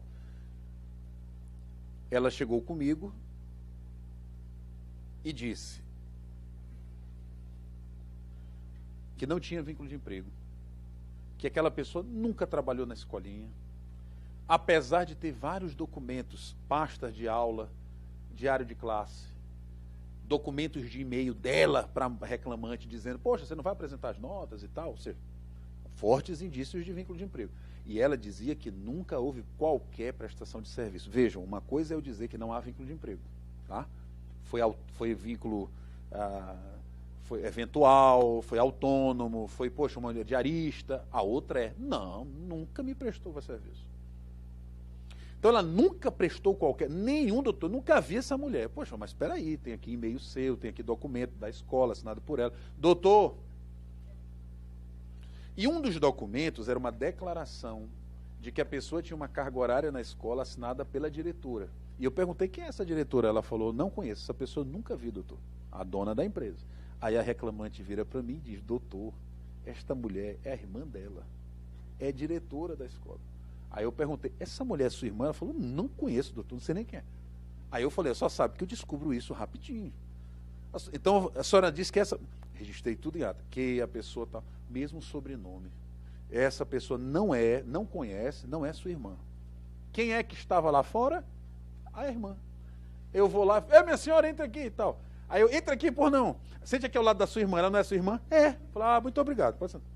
Ela chegou comigo e disse que não tinha vínculo de emprego, que aquela pessoa nunca trabalhou na escolinha, apesar de ter vários documentos, pastas de aula, diário de classe, documentos de e-mail dela para reclamante, dizendo, poxa, você não vai apresentar as notas e tal, ou seja, fortes indícios de vínculo de emprego. E ela dizia que nunca houve qualquer prestação de serviço. Vejam, uma coisa é eu dizer que não há vínculo de emprego, tá? Foi vínculo foi eventual, foi autônomo, foi, poxa, uma diarista. A outra é, não, nunca me prestou serviço. Então ela nunca prestou nenhum doutor, nunca vi essa mulher. Poxa, mas espera aí, tem aqui e-mail seu, tem aqui documento da escola assinado por ela. Doutor. E um dos documentos era uma declaração de que a pessoa tinha uma carga horária na escola assinada pela diretora. E eu perguntei quem é essa diretora. Ela falou, não conheço, essa pessoa nunca vi, doutor. A dona da empresa. Aí a reclamante vira para mim e diz, doutor, esta mulher é a irmã dela, é diretora da escola. Aí eu perguntei, essa mulher é sua irmã? Ela falou, não conheço, doutor, não sei nem quem é. Aí eu falei, só sabe que eu descubro isso rapidinho. Então a senhora disse que registrei tudo em ata, que a pessoa está, mesmo sobrenome. Essa pessoa não conhece, não é sua irmã. Quem é que estava lá fora? A irmã. Eu vou lá, minha senhora, entra aqui e tal. Aí eu, entra aqui, por não. Sente aqui ao lado da sua irmã, ela não é sua irmã? É. Falei, muito obrigado, pode sentar.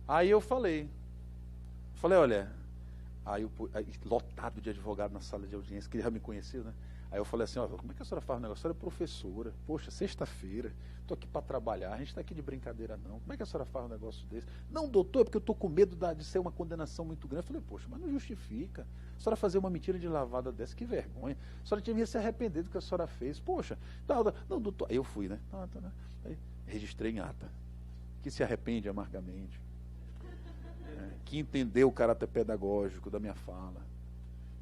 Aí eu falei, olha, aí lotado de advogado na sala de audiência, que já me conhecia, né? Aí eu falei assim, ó, como é que a senhora faz o negócio? A senhora é professora, poxa, sexta-feira, estou aqui para trabalhar, a gente está aqui de brincadeira não, como é que a senhora faz um negócio desse? Não, doutor, é porque eu estou com medo de ser uma condenação muito grande. Eu falei, poxa, mas não justifica, a senhora fazer uma mentira de lavada dessa, que vergonha, a senhora devia se arrepender do que a senhora fez, poxa, não, doutor, aí eu fui, né? Aí registrei em ata, que se arrepende amargamente, que entendeu o caráter pedagógico da minha fala,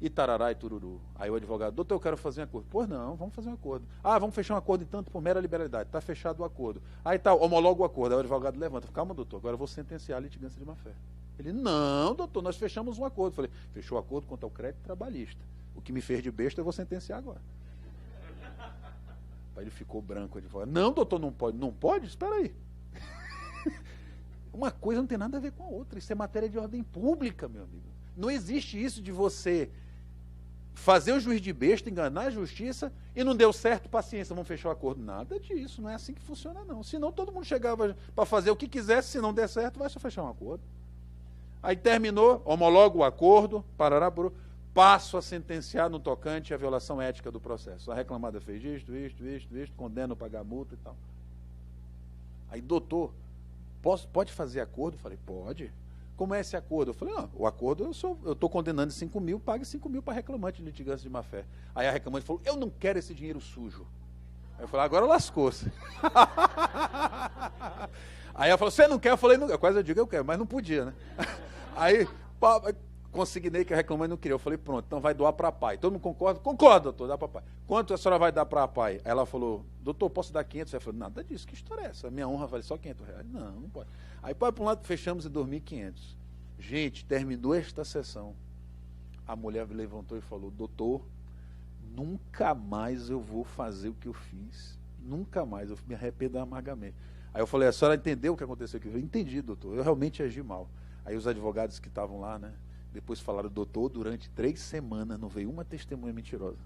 e tarará e tururu. Aí o advogado, doutor, eu quero fazer um acordo. Pois não, vamos fazer um acordo. Vamos fechar um acordo, entanto, por mera liberalidade. Está fechado o acordo. Aí tá, homologa o acordo. Aí o advogado levanta, calma, doutor, agora eu vou sentenciar a litigância de má-fé. Ele, não, doutor, nós fechamos um acordo. Eu falei, fechou o acordo quanto ao crédito trabalhista. O que me fez de besta eu vou sentenciar agora. Aí ele ficou branco, o advogado. Não, doutor, não pode. Não pode? Espera aí. Uma coisa não tem nada a ver com a outra. Isso é matéria de ordem pública, meu amigo. Não existe isso de você fazer o juiz de besta, enganar a justiça, e não deu certo, paciência, vamos fechar o acordo. Nada disso, não é assim que funciona não. Senão todo mundo chegava para fazer o que quisesse, se não der certo, vai só fechar um acordo. Aí terminou, homologa o acordo, passo a sentenciar no tocante à violação ética do processo. A reclamada fez isto, condena a pagar multa e tal. Aí, doutor, pode fazer acordo? Eu falei, pode. Como é esse acordo? Eu falei, não, o acordo eu estou condenando 5 mil, pague 5 mil para reclamante de litigância de má-fé. Aí a reclamante falou, eu não quero esse dinheiro sujo. Aí eu falei, agora lascou-se. Aí ela falou, você não quer? Eu falei, não, eu quase digo eu quero, mas não podia, né? Aí consignei que a reclamante não queria. Eu falei, pronto, então vai doar para a pai. Todo mundo concorda? Concorda, doutor, dá para a pai. Quanto a senhora vai dar para a pai? Aí ela falou, doutor, posso dar 500? Eu falei, nada disso, que história é essa? Minha honra vale só 500 reais. Não, não pode. Aí, para um lado, fechamos em 2.500. Gente, terminou esta sessão. A mulher levantou e falou, doutor, nunca mais eu vou fazer o que eu fiz. Nunca mais, eu me arrependo amargamente. Aí eu falei, a senhora entendeu o que aconteceu aqui? Eu entendi, doutor, eu realmente agi mal. Aí os advogados que estavam lá, né, depois falaram, doutor, durante 3 semanas não veio uma testemunha mentirosa.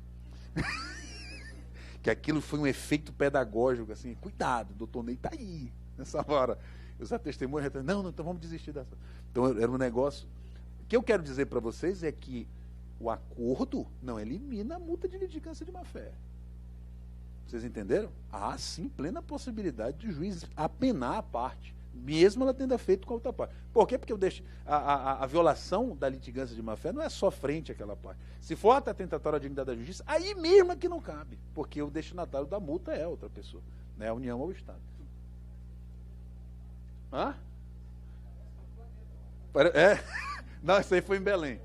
Que aquilo foi um efeito pedagógico, assim, cuidado, doutor Ney está aí, nessa hora. Os testemunhas, não, então vamos desistir dessa. Então era um negócio. O que eu quero dizer para vocês é que o acordo não elimina a multa de litigância de má-fé. Vocês entenderam? Há sim plena possibilidade de o juiz apenar a parte. mesmo ela tendo feito com a outra parte. Por quê? Porque a violação da litigância de má-fé não é só frente àquela parte. Se for ato atentatório à dignidade da justiça, aí mesmo é que não cabe, porque o destinatário da multa é outra pessoa, né? A União ou o Estado. Hã? Não, isso aí foi em Belém.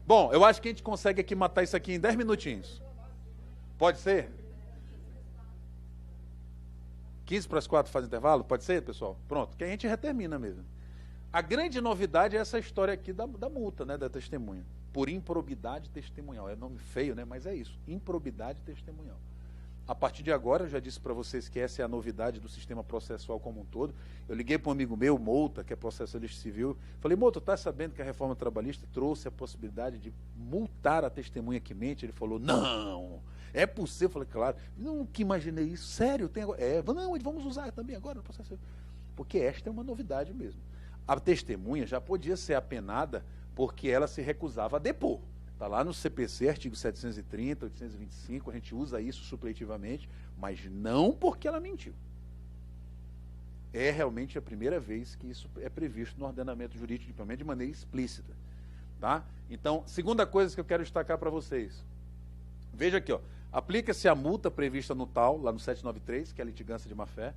Bom, eu acho que a gente consegue aqui matar isso aqui em 10 minutinhos. Pode ser? 15 para as 4 faz intervalo? Pode ser, pessoal? Pronto, que a gente retermina mesmo. A grande novidade é essa história aqui da multa, né, da testemunha. Por improbidade testemunhal. É nome feio, né? Mas é isso. Improbidade testemunhal. A partir de agora, eu já disse para vocês que essa é a novidade do sistema processual como um todo. Eu liguei para um amigo meu, Mouta, que é processualista civil. Falei, Mouta, tu está sabendo que a reforma trabalhista trouxe a possibilidade de multar a testemunha que mente? Ele falou, não, é possível. Eu falei, claro, nunca imaginei isso. Sério? Tem agora? Não, vamos usar também agora no processo. Porque esta é uma novidade mesmo. A testemunha já podia ser apenada porque ela se recusava a depor. Está lá no CPC, artigo 730, 825, a gente usa isso supletivamente, mas não porque ela mentiu. É realmente a primeira vez que isso é previsto no ordenamento jurídico de maneira explícita. Tá? Então, segunda coisa que eu quero destacar para vocês. Veja aqui, ó, aplica-se a multa prevista no tal, lá no 793, que é a litigância de má-fé,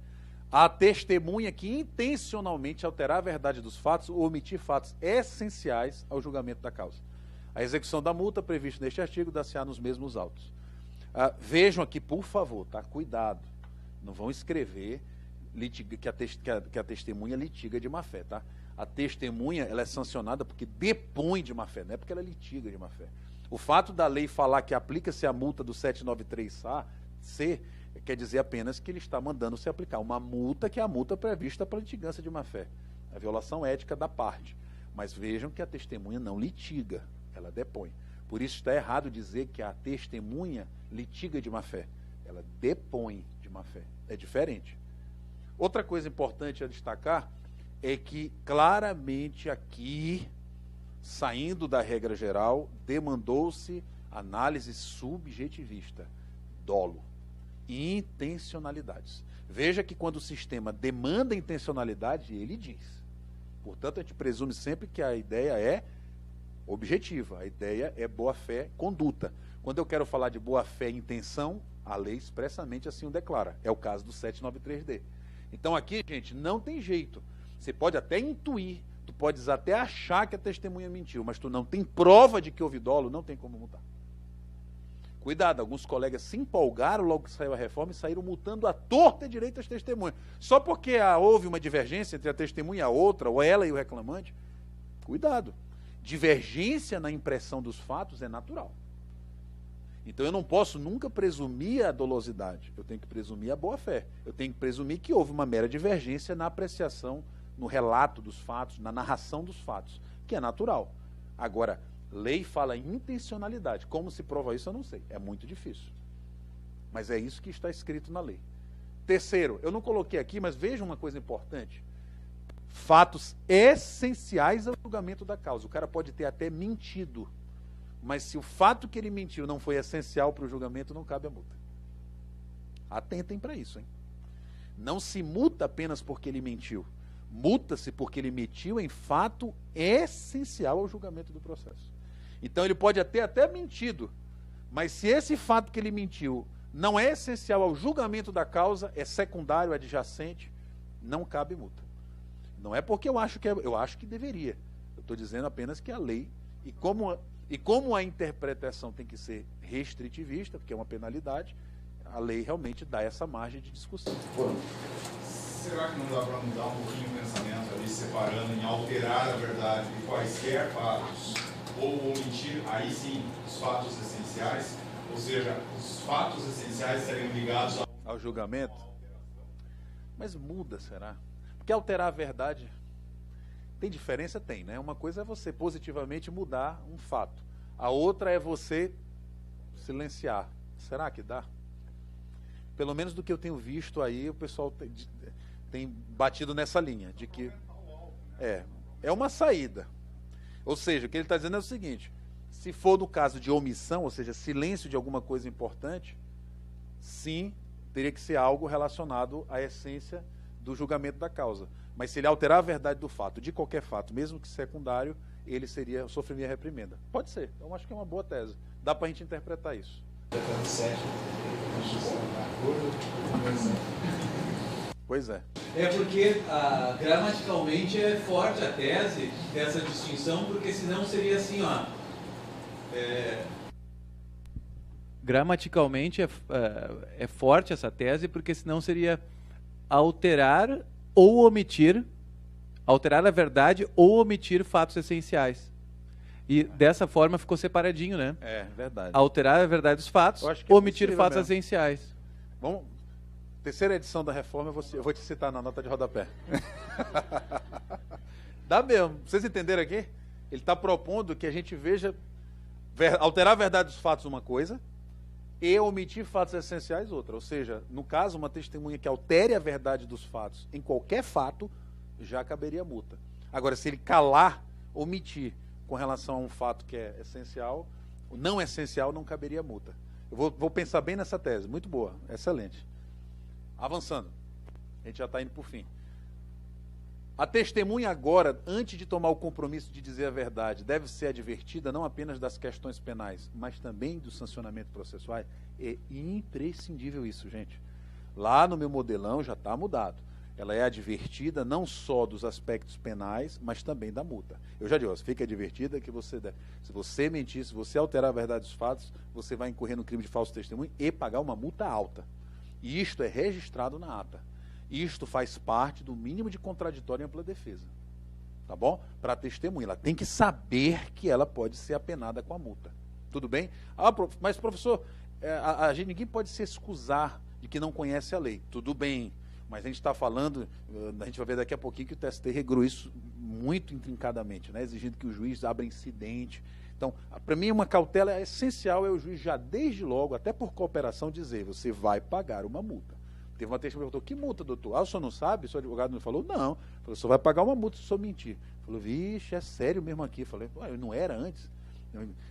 a testemunha que intencionalmente alterar a verdade dos fatos ou omitir fatos essenciais ao julgamento da causa. A execução da multa prevista neste artigo dá-se-á nos mesmos autos. Vejam aqui, por favor, tá? Cuidado. Não vão escrever que a testemunha litiga de má-fé, tá? A testemunha, ela é sancionada porque depõe de má-fé, não é porque ela litiga de má-fé. O fato da lei falar que aplica-se a multa do 793C quer dizer apenas que ele está mandando se aplicar uma multa que é a multa prevista para litigância de má-fé. A violação ética da parte. Mas vejam que a testemunha não litiga. Ela depõe. Por isso está errado dizer que a testemunha litiga de má-fé. Ela depõe de má-fé. É diferente. Outra coisa importante a destacar é que claramente aqui, saindo da regra geral, demandou-se análise subjetivista, dolo e intencionalidades. Veja que quando o sistema demanda intencionalidade, ele diz. Portanto, a gente presume sempre que a ideia é objetiva, a ideia é boa-fé, conduta. Quando eu quero falar de boa-fé e intenção, a lei expressamente assim o declara. É o caso do 793D. Então aqui, gente, não tem jeito. Você pode até intuir, tu podes até achar que a testemunha mentiu, mas tu não tem prova de que houve dolo, não tem como multar. Cuidado, alguns colegas se empolgaram logo que saiu a reforma e saíram multando à torta e direito as testemunhas. Só porque houve uma divergência entre a testemunha e a outra, ou ela e o reclamante. Cuidado. Divergência na impressão dos fatos é natural. Então eu não posso nunca presumir a dolosidade, eu tenho que presumir a boa-fé. Eu tenho que presumir que houve uma mera divergência na apreciação, no relato dos fatos, na narração dos fatos, que é natural. Agora, lei fala em intencionalidade. Como se prova isso, eu não sei. É muito difícil. Mas é isso que está escrito na lei. Terceiro, eu não coloquei aqui, mas veja uma coisa importante. Fatos essenciais ao julgamento da causa. O cara pode ter até mentido, mas se o fato que ele mentiu não foi essencial para o julgamento, não cabe a multa. Atentem para isso, hein? Não se multa apenas porque ele mentiu. Multa-se porque ele mentiu em fato essencial ao julgamento do processo. Então ele pode até mentido, mas se esse fato que ele mentiu não é essencial ao julgamento da causa, é secundário, adjacente, não cabe multa. Não é porque eu acho que deveria. Eu estou dizendo apenas que a lei, e como a interpretação tem que ser restritivista, porque é uma penalidade, a lei realmente dá essa margem de discussão.
Será que não dá para mudar um pouquinho o pensamento ali, separando em alterar a verdade de quaisquer fatos, ou omitir, aí sim, os fatos essenciais, ou seja, os fatos essenciais seriam ligados
ao julgamento? Mas muda, será? Porque alterar a verdade tem diferença? Tem, né? Uma coisa é você positivamente mudar um fato. A outra é você silenciar. Será que dá? Pelo menos do que eu tenho visto aí, o pessoal tem batido nessa linha, de que é uma saída. Ou seja, o que ele está dizendo é o seguinte, se for no caso de omissão, ou seja, silêncio de alguma coisa importante, sim, teria que ser algo relacionado à essência do julgamento da causa. Mas se ele alterar a verdade do fato, de qualquer fato, mesmo que secundário, ele sofreria reprimenda. Pode ser. Eu acho que é uma boa tese. Dá para a gente interpretar isso. Pois é.
É porque gramaticalmente é forte a tese dessa distinção, porque senão seria assim, ó.
Gramaticalmente é forte essa tese, porque senão seria alterar ou omitir, alterar a verdade ou omitir fatos essenciais. E dessa forma ficou separadinho, né?
É, verdade.
Alterar a verdade dos fatos, omitir fatos essenciais.
Vamos. Terceira edição da reforma, eu vou te citar na nota de rodapé. Dá mesmo. Vocês entenderam aqui? Ele está propondo que a gente veja, alterar a verdade dos fatos uma coisa e omitir fatos essenciais outra. Ou seja, no caso, uma testemunha que altere a verdade dos fatos em qualquer fato, já caberia multa. Agora, se ele calar, omitir com relação a um fato que é essencial, o não essencial, não caberia multa. Eu vou pensar bem nessa tese. Muito boa, excelente. Avançando, a gente já está indo para o fim. A testemunha agora, antes de tomar o compromisso de dizer a verdade, deve ser advertida não apenas das questões penais, mas também do sancionamento processual. É imprescindível isso, gente. Lá no meu modelão já está mudado. Ela é advertida não só dos aspectos penais, mas também da multa. Eu já digo, fica advertida que se você mentir, se você alterar a verdade dos fatos, você vai incorrer no crime de falso testemunho e pagar uma multa alta. E isto é registrado na ata. Isto faz parte do mínimo de contraditório em ampla defesa. Tá bom? Para a testemunha. Ela tem que saber que ela pode ser apenada com a multa. Tudo bem? Mas, professor, ninguém pode se excusar de que não conhece a lei. Tudo bem. Mas a gente está falando, a gente vai ver daqui a pouquinho que o TST regrou isso muito intrincadamente, né? Exigindo que o juiz abra incidente. Então, para mim, uma cautela essencial é o juiz já desde logo, até por cooperação, dizer, você vai pagar uma multa. Teve uma testemunha que perguntou, que multa, doutor? O senhor não sabe? O seu advogado não falou? Não. Falou, o senhor vai pagar uma multa se o senhor mentir. Falou, vixe, é sério mesmo aqui. Falei, não era antes.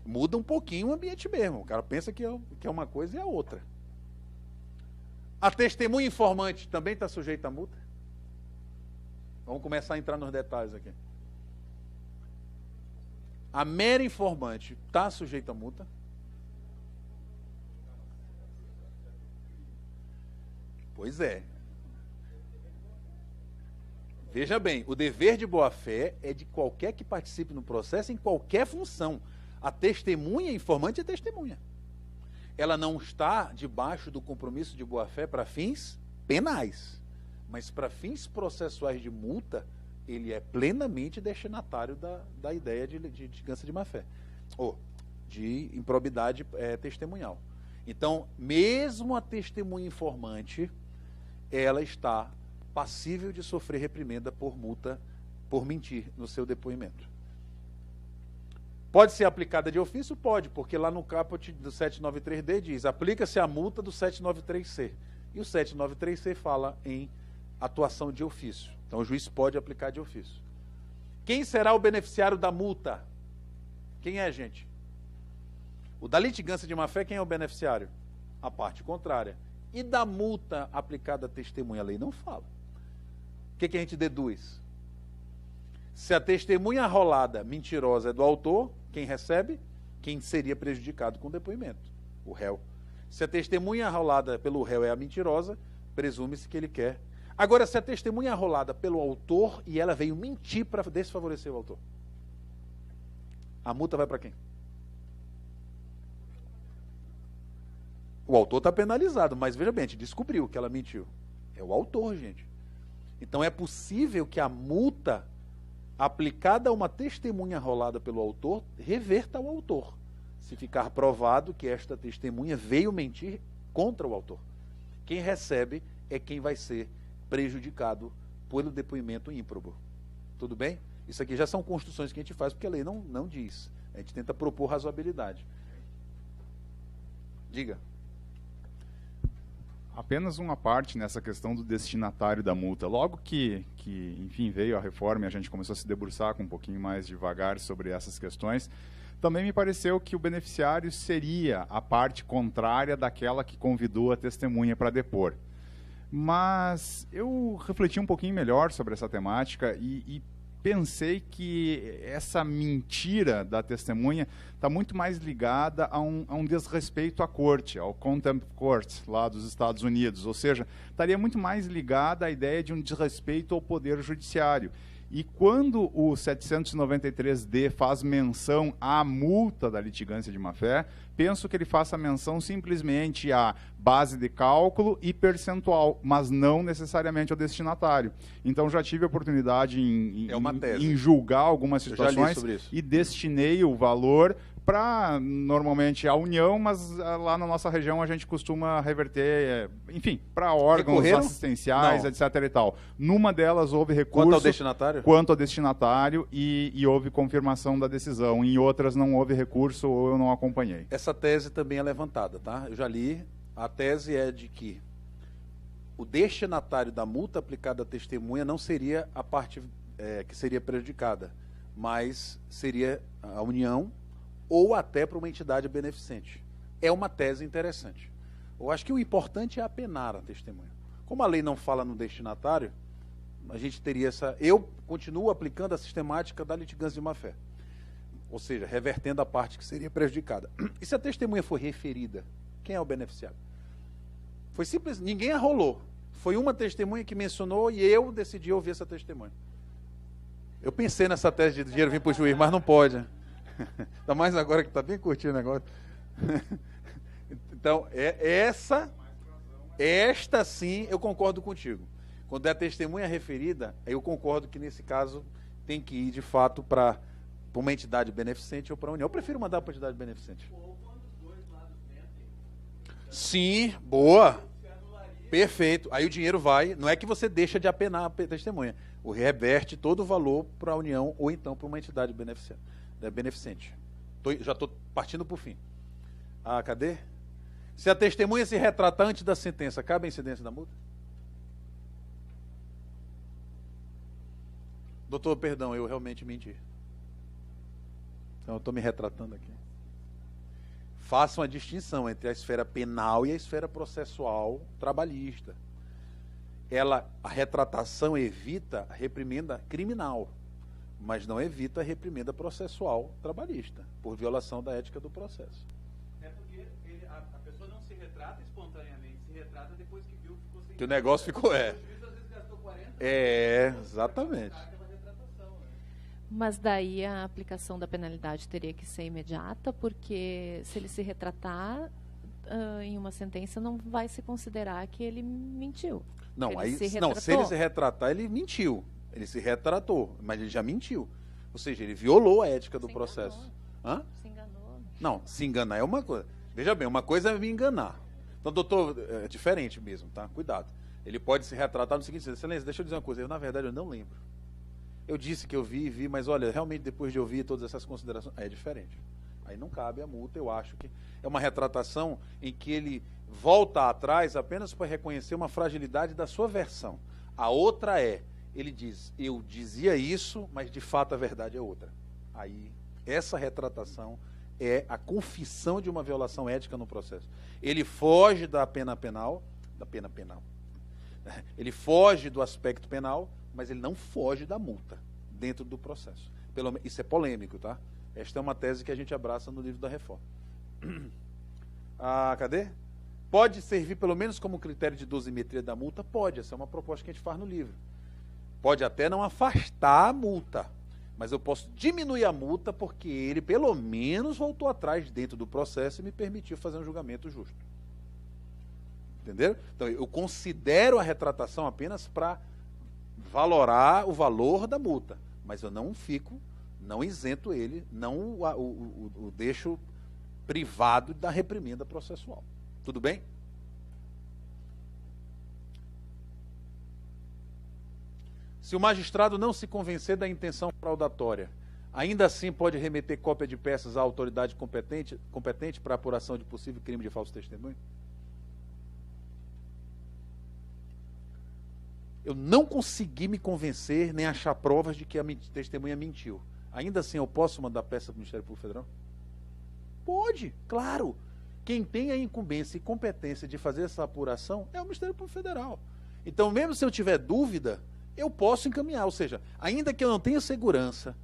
Muda um pouquinho o ambiente mesmo. O cara pensa que é uma coisa e é outra. A testemunha informante também está sujeita a multa? Vamos começar a entrar nos detalhes aqui. A mera informante está sujeita a multa? Pois é. Veja bem, o dever de boa-fé é de qualquer que participe no processo em qualquer função. A testemunha informante é testemunha. Ela não está debaixo do compromisso de boa-fé para fins penais, mas para fins processuais de multa, ele é plenamente destinatário da ideia de litigância de má-fé, ou de improbidade testemunhal. Então, mesmo a testemunha informante, ela está passível de sofrer reprimenda por multa, por mentir no seu depoimento. Pode ser aplicada de ofício? Pode, porque lá no caput do 793D diz, aplica-se a multa do 793C. E o 793C fala em atuação de ofício. Então, o juiz pode aplicar de ofício. Quem será o beneficiário da multa? Quem é, gente? O da litigância de má-fé, quem é o beneficiário? A parte contrária. E da multa aplicada à testemunha? A lei não fala. O que a gente deduz? Se a testemunha arrolada, mentirosa, é do autor, quem recebe? Quem seria prejudicado com o depoimento? O réu. Se a testemunha arrolada pelo réu é a mentirosa, presume-se que ele quer. Agora, se a testemunha arrolada pelo autor e ela veio mentir para desfavorecer o autor, a multa vai para quem? O autor está penalizado, mas veja bem, a gente descobriu que ela mentiu. É o autor, gente. Então é possível que a multa aplicada a uma testemunha arrolada pelo autor reverta ao autor, se ficar provado que esta testemunha veio mentir contra o autor. Quem recebe é quem vai ser prejudicado pelo depoimento ímprobo. Tudo bem? Isso aqui já são construções que a gente faz porque a lei não diz. A gente tenta propor razoabilidade. Diga.
Apenas uma parte nessa questão do destinatário da multa. Logo que enfim, veio a reforma e a gente começou a se debruçar com um pouquinho mais devagar sobre essas questões, também me pareceu que o beneficiário seria a parte contrária daquela que convidou a testemunha para depor.
Mas eu refleti um pouquinho melhor sobre essa temática e pensei que essa mentira da testemunha está muito mais ligada a um desrespeito à corte, ao contempt court lá dos Estados Unidos, ou seja, estaria muito mais ligada à ideia de um desrespeito ao poder judiciário. E quando o 793D faz menção à multa da litigância de má-fé, penso que ele faça menção simplesmente à base de cálculo e percentual, mas não necessariamente ao destinatário. Então, já tive a oportunidade em julgar algumas situações e destinei o valor para, normalmente, a União, mas lá na nossa região a gente costuma reverter, enfim, para órgãos assistenciais, etc. e tal. Numa delas houve recurso...
Quanto ao destinatário?
Quanto ao destinatário e houve confirmação da decisão. Em outras não houve recurso ou eu não acompanhei.
Essa tese também é levantada, tá? Eu já li. A tese é de que o destinatário da multa aplicada à testemunha não seria a parte que seria prejudicada, mas seria a União ou até para uma entidade beneficente. É uma tese interessante. Eu acho que o importante é apenar a testemunha. Como a lei não fala no destinatário, a gente teria essa... Eu continuo aplicando a sistemática da litigância de má-fé. Ou seja, revertendo a parte que seria prejudicada. E se a testemunha for referida, quem é o beneficiário? Foi simples, ninguém arrolou. Foi uma testemunha que mencionou e eu decidi ouvir essa testemunha. Eu pensei nessa tese de dinheiro vir para o juiz, mas não pode. Ainda mais agora que está bem curtinho o negócio. Então, esta sim, eu concordo contigo. Quando é a testemunha referida, eu concordo que nesse caso tem que ir de fato para uma entidade beneficente ou para a União. Eu prefiro mandar para a entidade beneficente. Sim, boa. Perfeito. Aí o dinheiro vai, não é que você deixa de apenar a testemunha. O reverte todo o valor para a União ou então para uma entidade beneficente. Já estou partindo para o fim. Ah, cadê? Se a testemunha se retratar antes da sentença, cabe a incidência da multa? Doutor, perdão, eu realmente menti. Então eu estou me retratando aqui. Façam a distinção entre a esfera penal e a esfera processual trabalhista. A retratação evita a reprimenda criminal, mas não evita a reprimenda processual trabalhista, por violação da ética do processo.
É porque a pessoa não se retrata espontaneamente, se retrata depois que viu que ficou sem...
Que o negócio ficou,
O juiz às vezes gastou 40...
exatamente.
Mas daí a aplicação da penalidade teria que ser imediata, porque se ele se retratar em uma sentença, não vai se considerar que ele mentiu.
Não, se ele se retratar, ele mentiu. Ele se retratou, mas ele já mentiu. Ou seja, ele violou a ética do processo. Hã?
Se enganou.
Não, se enganar é uma coisa. Veja bem, uma coisa é me enganar. Então, doutor, é diferente mesmo, tá? Cuidado. Ele pode se retratar no seguinte: excelência, deixa eu dizer uma coisa. Na verdade, eu não lembro. Eu disse que eu vi, mas olha, realmente depois de ouvir todas essas considerações, é diferente. Aí não cabe a multa, eu acho que é uma retratação em que ele volta atrás apenas para reconhecer uma fragilidade da sua versão. A outra ele diz, eu dizia isso, mas de fato a verdade é outra. Aí, essa retratação é a confissão de uma violação ética no processo. Ele foge da pena penal, ele foge do aspecto penal, mas ele não foge da multa dentro do processo. Isso é polêmico, tá? Esta é uma tese que a gente abraça no livro da reforma. Cadê? Pode servir pelo menos como critério de dosimetria da multa? Pode, essa é uma proposta que a gente faz no livro. Pode até não afastar a multa, mas eu posso diminuir a multa porque ele pelo menos voltou atrás dentro do processo e me permitiu fazer um julgamento justo. Entenderam? Então eu considero a retratação apenas para valorar o valor da multa, mas eu não isento ele, não o deixo privado da reprimenda processual. Tudo bem? Se o magistrado não se convencer da intenção fraudatória, ainda assim pode remeter cópia de peças à autoridade competente para apuração de possível crime de falso testemunho? Eu não consegui me convencer nem achar provas de que a testemunha mentiu. Ainda assim, eu posso mandar peça para o Ministério Público Federal? Pode, claro. Quem tem a incumbência e competência de fazer essa apuração é o Ministério Público Federal. Então, mesmo se eu tiver dúvida, eu posso encaminhar. Ou seja, ainda que eu não tenha segurança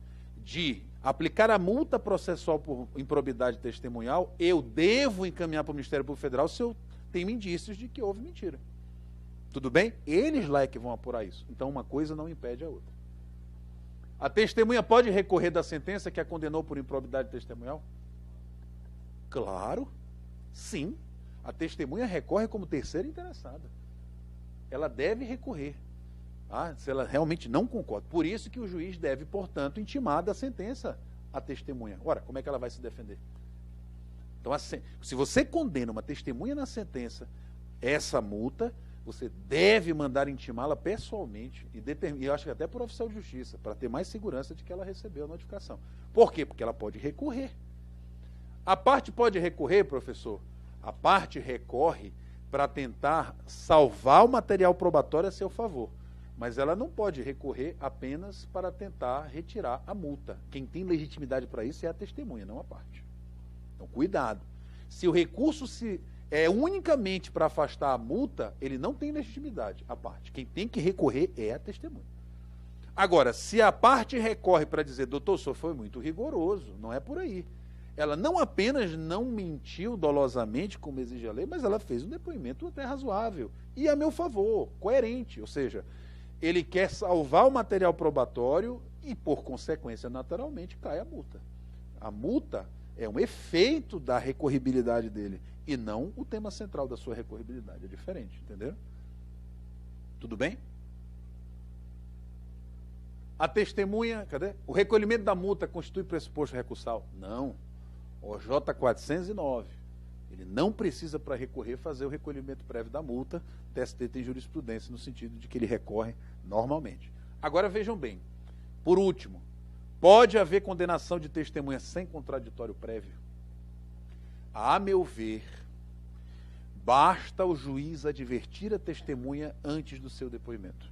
de aplicar a multa processual por improbidade testemunhal, eu devo encaminhar para o Ministério Público Federal se eu tenho indícios de que houve mentira. Tudo bem? Eles lá é que vão apurar isso. Então, uma coisa não impede a outra. A testemunha pode recorrer da sentença que a condenou por improbidade testemunhal? Claro, sim. A testemunha recorre como terceira interessada. Ela deve recorrer, tá? Se ela realmente não concorda. Por isso que o juiz deve, portanto, intimar da sentença a testemunha. Ora, como é que ela vai se defender? Então, se você condena uma testemunha na sentença, essa multa, você deve mandar intimá-la pessoalmente, e eu acho que até por oficial de justiça, para ter mais segurança de que ela recebeu a notificação. Por quê? Porque ela pode recorrer. A parte pode recorrer, professor? A parte recorre para tentar salvar o material probatório a seu favor. Mas ela não pode recorrer apenas para tentar retirar a multa. Quem tem legitimidade para isso é a testemunha, não a parte. Então, cuidado. Se o recurso é unicamente para afastar a multa, ele não tem legitimidade, a parte. Quem tem que recorrer é a testemunha. Agora, se a parte recorre para dizer, doutor, o senhor foi muito rigoroso, não é por aí. Ela não apenas não mentiu dolosamente, como exige a lei, mas ela fez um depoimento até razoável e a meu favor, coerente. Ou seja, ele quer salvar o material probatório e, por consequência, naturalmente, cai a multa. A multa é um efeito da recorribilidade dele e não o tema central da sua recorribilidade. É diferente, entendeu? Tudo bem? A testemunha, cadê? O recolhimento da multa constitui pressuposto recursal? Não. OJ 409. Ele não precisa, para recorrer, fazer o recolhimento prévio da multa. O TST tem jurisprudência no sentido de que ele recorre normalmente. Agora vejam bem. Por último, pode haver condenação de testemunha sem contraditório prévio? A meu ver, basta o juiz advertir a testemunha antes do seu depoimento.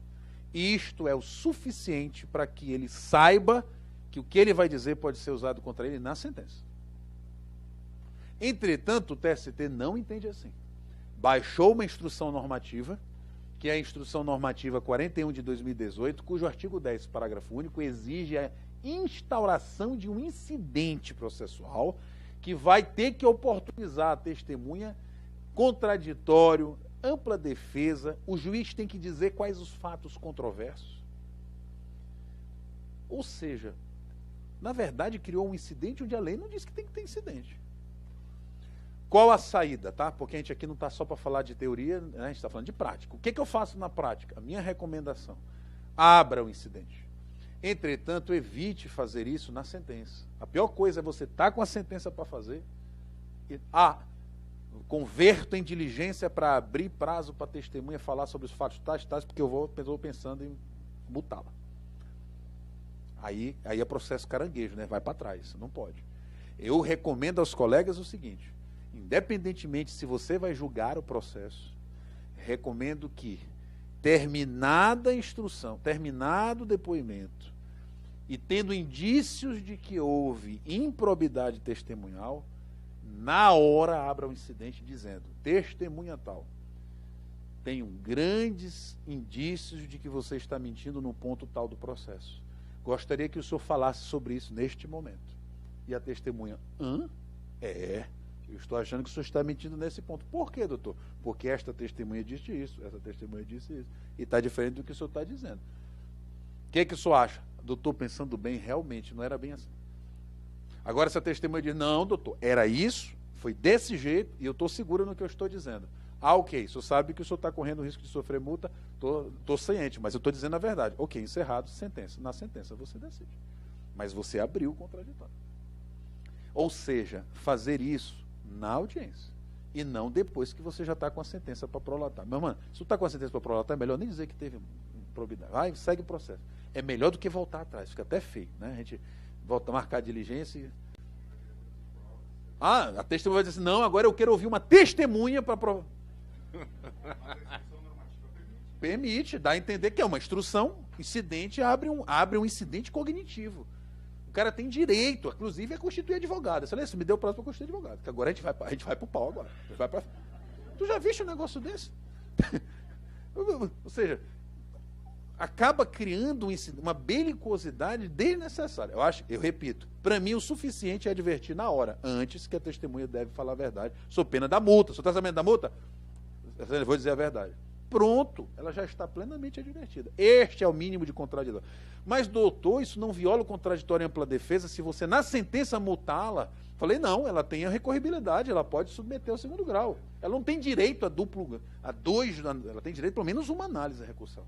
Isto é o suficiente para que ele saiba que o que ele vai dizer pode ser usado contra ele na sentença. Entretanto, o TST não entende assim. Baixou uma instrução normativa, que é a Instrução Normativa 41 de 2018, cujo artigo 10, parágrafo único, exige a instauração de um incidente processual que vai ter que oportunizar a testemunha, contraditório, ampla defesa. O juiz tem que dizer quais os fatos controversos. Ou seja, na verdade, criou um incidente onde a lei não diz que tem que ter incidente. Qual a saída, tá? Porque a gente aqui não está só para falar de teoria, né? A gente está falando de prática. O que eu faço na prática? A minha recomendação: abra o incidente. Entretanto, evite fazer isso na sentença. A pior coisa é você estar com a sentença para fazer e, converto em diligência para abrir prazo para a testemunha falar sobre os fatos tais, porque eu estou pensando em mutá-la. Aí é processo caranguejo, né? Vai para trás, não pode. Eu recomendo aos colegas o seguinte: independentemente se você vai julgar o processo, recomendo que, terminada a instrução, terminado o depoimento, e tendo indícios de que houve improbidade testemunhal, na hora abra o incidente dizendo: testemunha tal, tenho grandes indícios de que você está mentindo no ponto tal do processo. Gostaria que o senhor falasse sobre isso neste momento. E a testemunha: eu estou achando que o senhor está mentindo nesse ponto. Por quê, doutor? Porque esta testemunha disse isso, essa testemunha disse isso. E está diferente do que o senhor está dizendo. O que o senhor acha? Doutor, pensando bem, realmente não era bem assim. Agora, se a testemunha diz: não, doutor, era isso, foi desse jeito, e eu estou segura no que eu estou dizendo. Ok, o senhor sabe que o senhor está correndo o risco de sofrer multa, estou ciente, mas eu estou dizendo a verdade. Ok, encerrado, sentença. Na sentença você decide. Mas você abriu o contraditório. Ou seja, fazer isso na audiência, e não depois que você já está com a sentença para prolatar. Meu mano, se você está com a sentença para prolatar, é melhor nem dizer que teve improbidade. Vai, segue o processo. É melhor do que voltar atrás, fica até feio, né? A gente volta a marcar a diligência e... a testemunha vai dizer assim: não, agora eu quero ouvir uma testemunha para provar. Permite, dá a entender que é uma instrução, incidente, abre um incidente cognitivo. O cara tem direito, inclusive, a constituir advogado. Você me deu prazo para constituir advogado, que agora a gente vai pro pau agora. Tu já viste um negócio desse? Ou seja, acaba criando uma belicosidade desnecessária. Eu repito, para mim o suficiente é advertir na hora, antes que a testemunha deve falar a verdade, sob pena da multa. Se o tratamento da multa, eu vou dizer a verdade. Pronto, ela já está plenamente advertida. Este é o mínimo de contraditório. Mas, doutor, isso não viola o contraditório em ampla defesa se você, na sentença, multá-la? Falei, não, ela tem a recorribilidade, ela pode submeter ao segundo grau. Ela não tem direito a dois, ela tem direito a pelo menos uma análise recursal.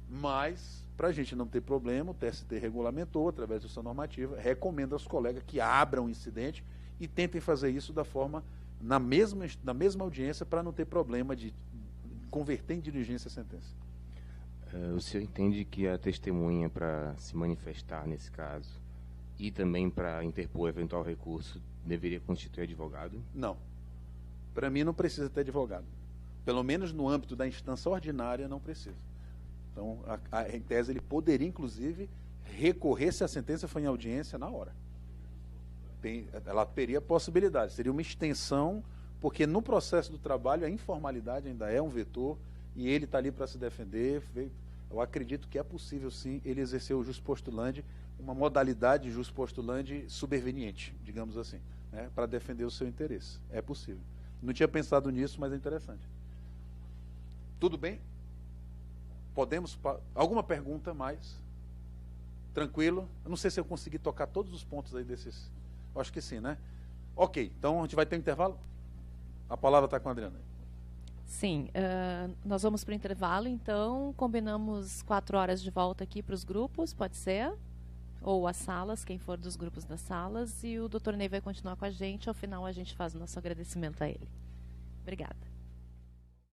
Mas, para a gente não ter problema, o TST regulamentou, através da sua normativa, recomenda aos colegas que abram o incidente e tentem fazer isso da forma, na mesma audiência, para não ter problema de converter em diligência a sentença.
O senhor entende que a testemunha, para se manifestar nesse caso, e também para interpor eventual recurso, deveria constituir advogado?
Não. Para mim, não precisa ter advogado. Pelo menos no âmbito da instância ordinária, não precisa. Então, em tese, ele poderia, inclusive, recorrer se a sentença for em audiência na hora. Ela teria possibilidade, seria uma extensão, porque no processo do trabalho a informalidade ainda é um vetor e ele está ali para se defender. Eu acredito que é possível, sim, ele exercer o jus postulandi, uma modalidade de jus postulandi superveniente, digamos assim, né, para defender o seu interesse. É possível. Não tinha pensado nisso, mas é interessante. Tudo bem? Podemos... Alguma pergunta mais? Tranquilo? Eu não sei se eu consegui tocar todos os pontos aí desses... Eu acho que sim, né? Ok, então a gente vai ter um intervalo? A palavra está com a Adriana.
Sim, nós vamos para o intervalo, então combinamos 4 horas de volta aqui para os grupos, pode ser? Ou as salas, quem for dos grupos das salas, e o Dr. Ney vai continuar com a gente, ao final a gente faz o nosso agradecimento a ele. Obrigada.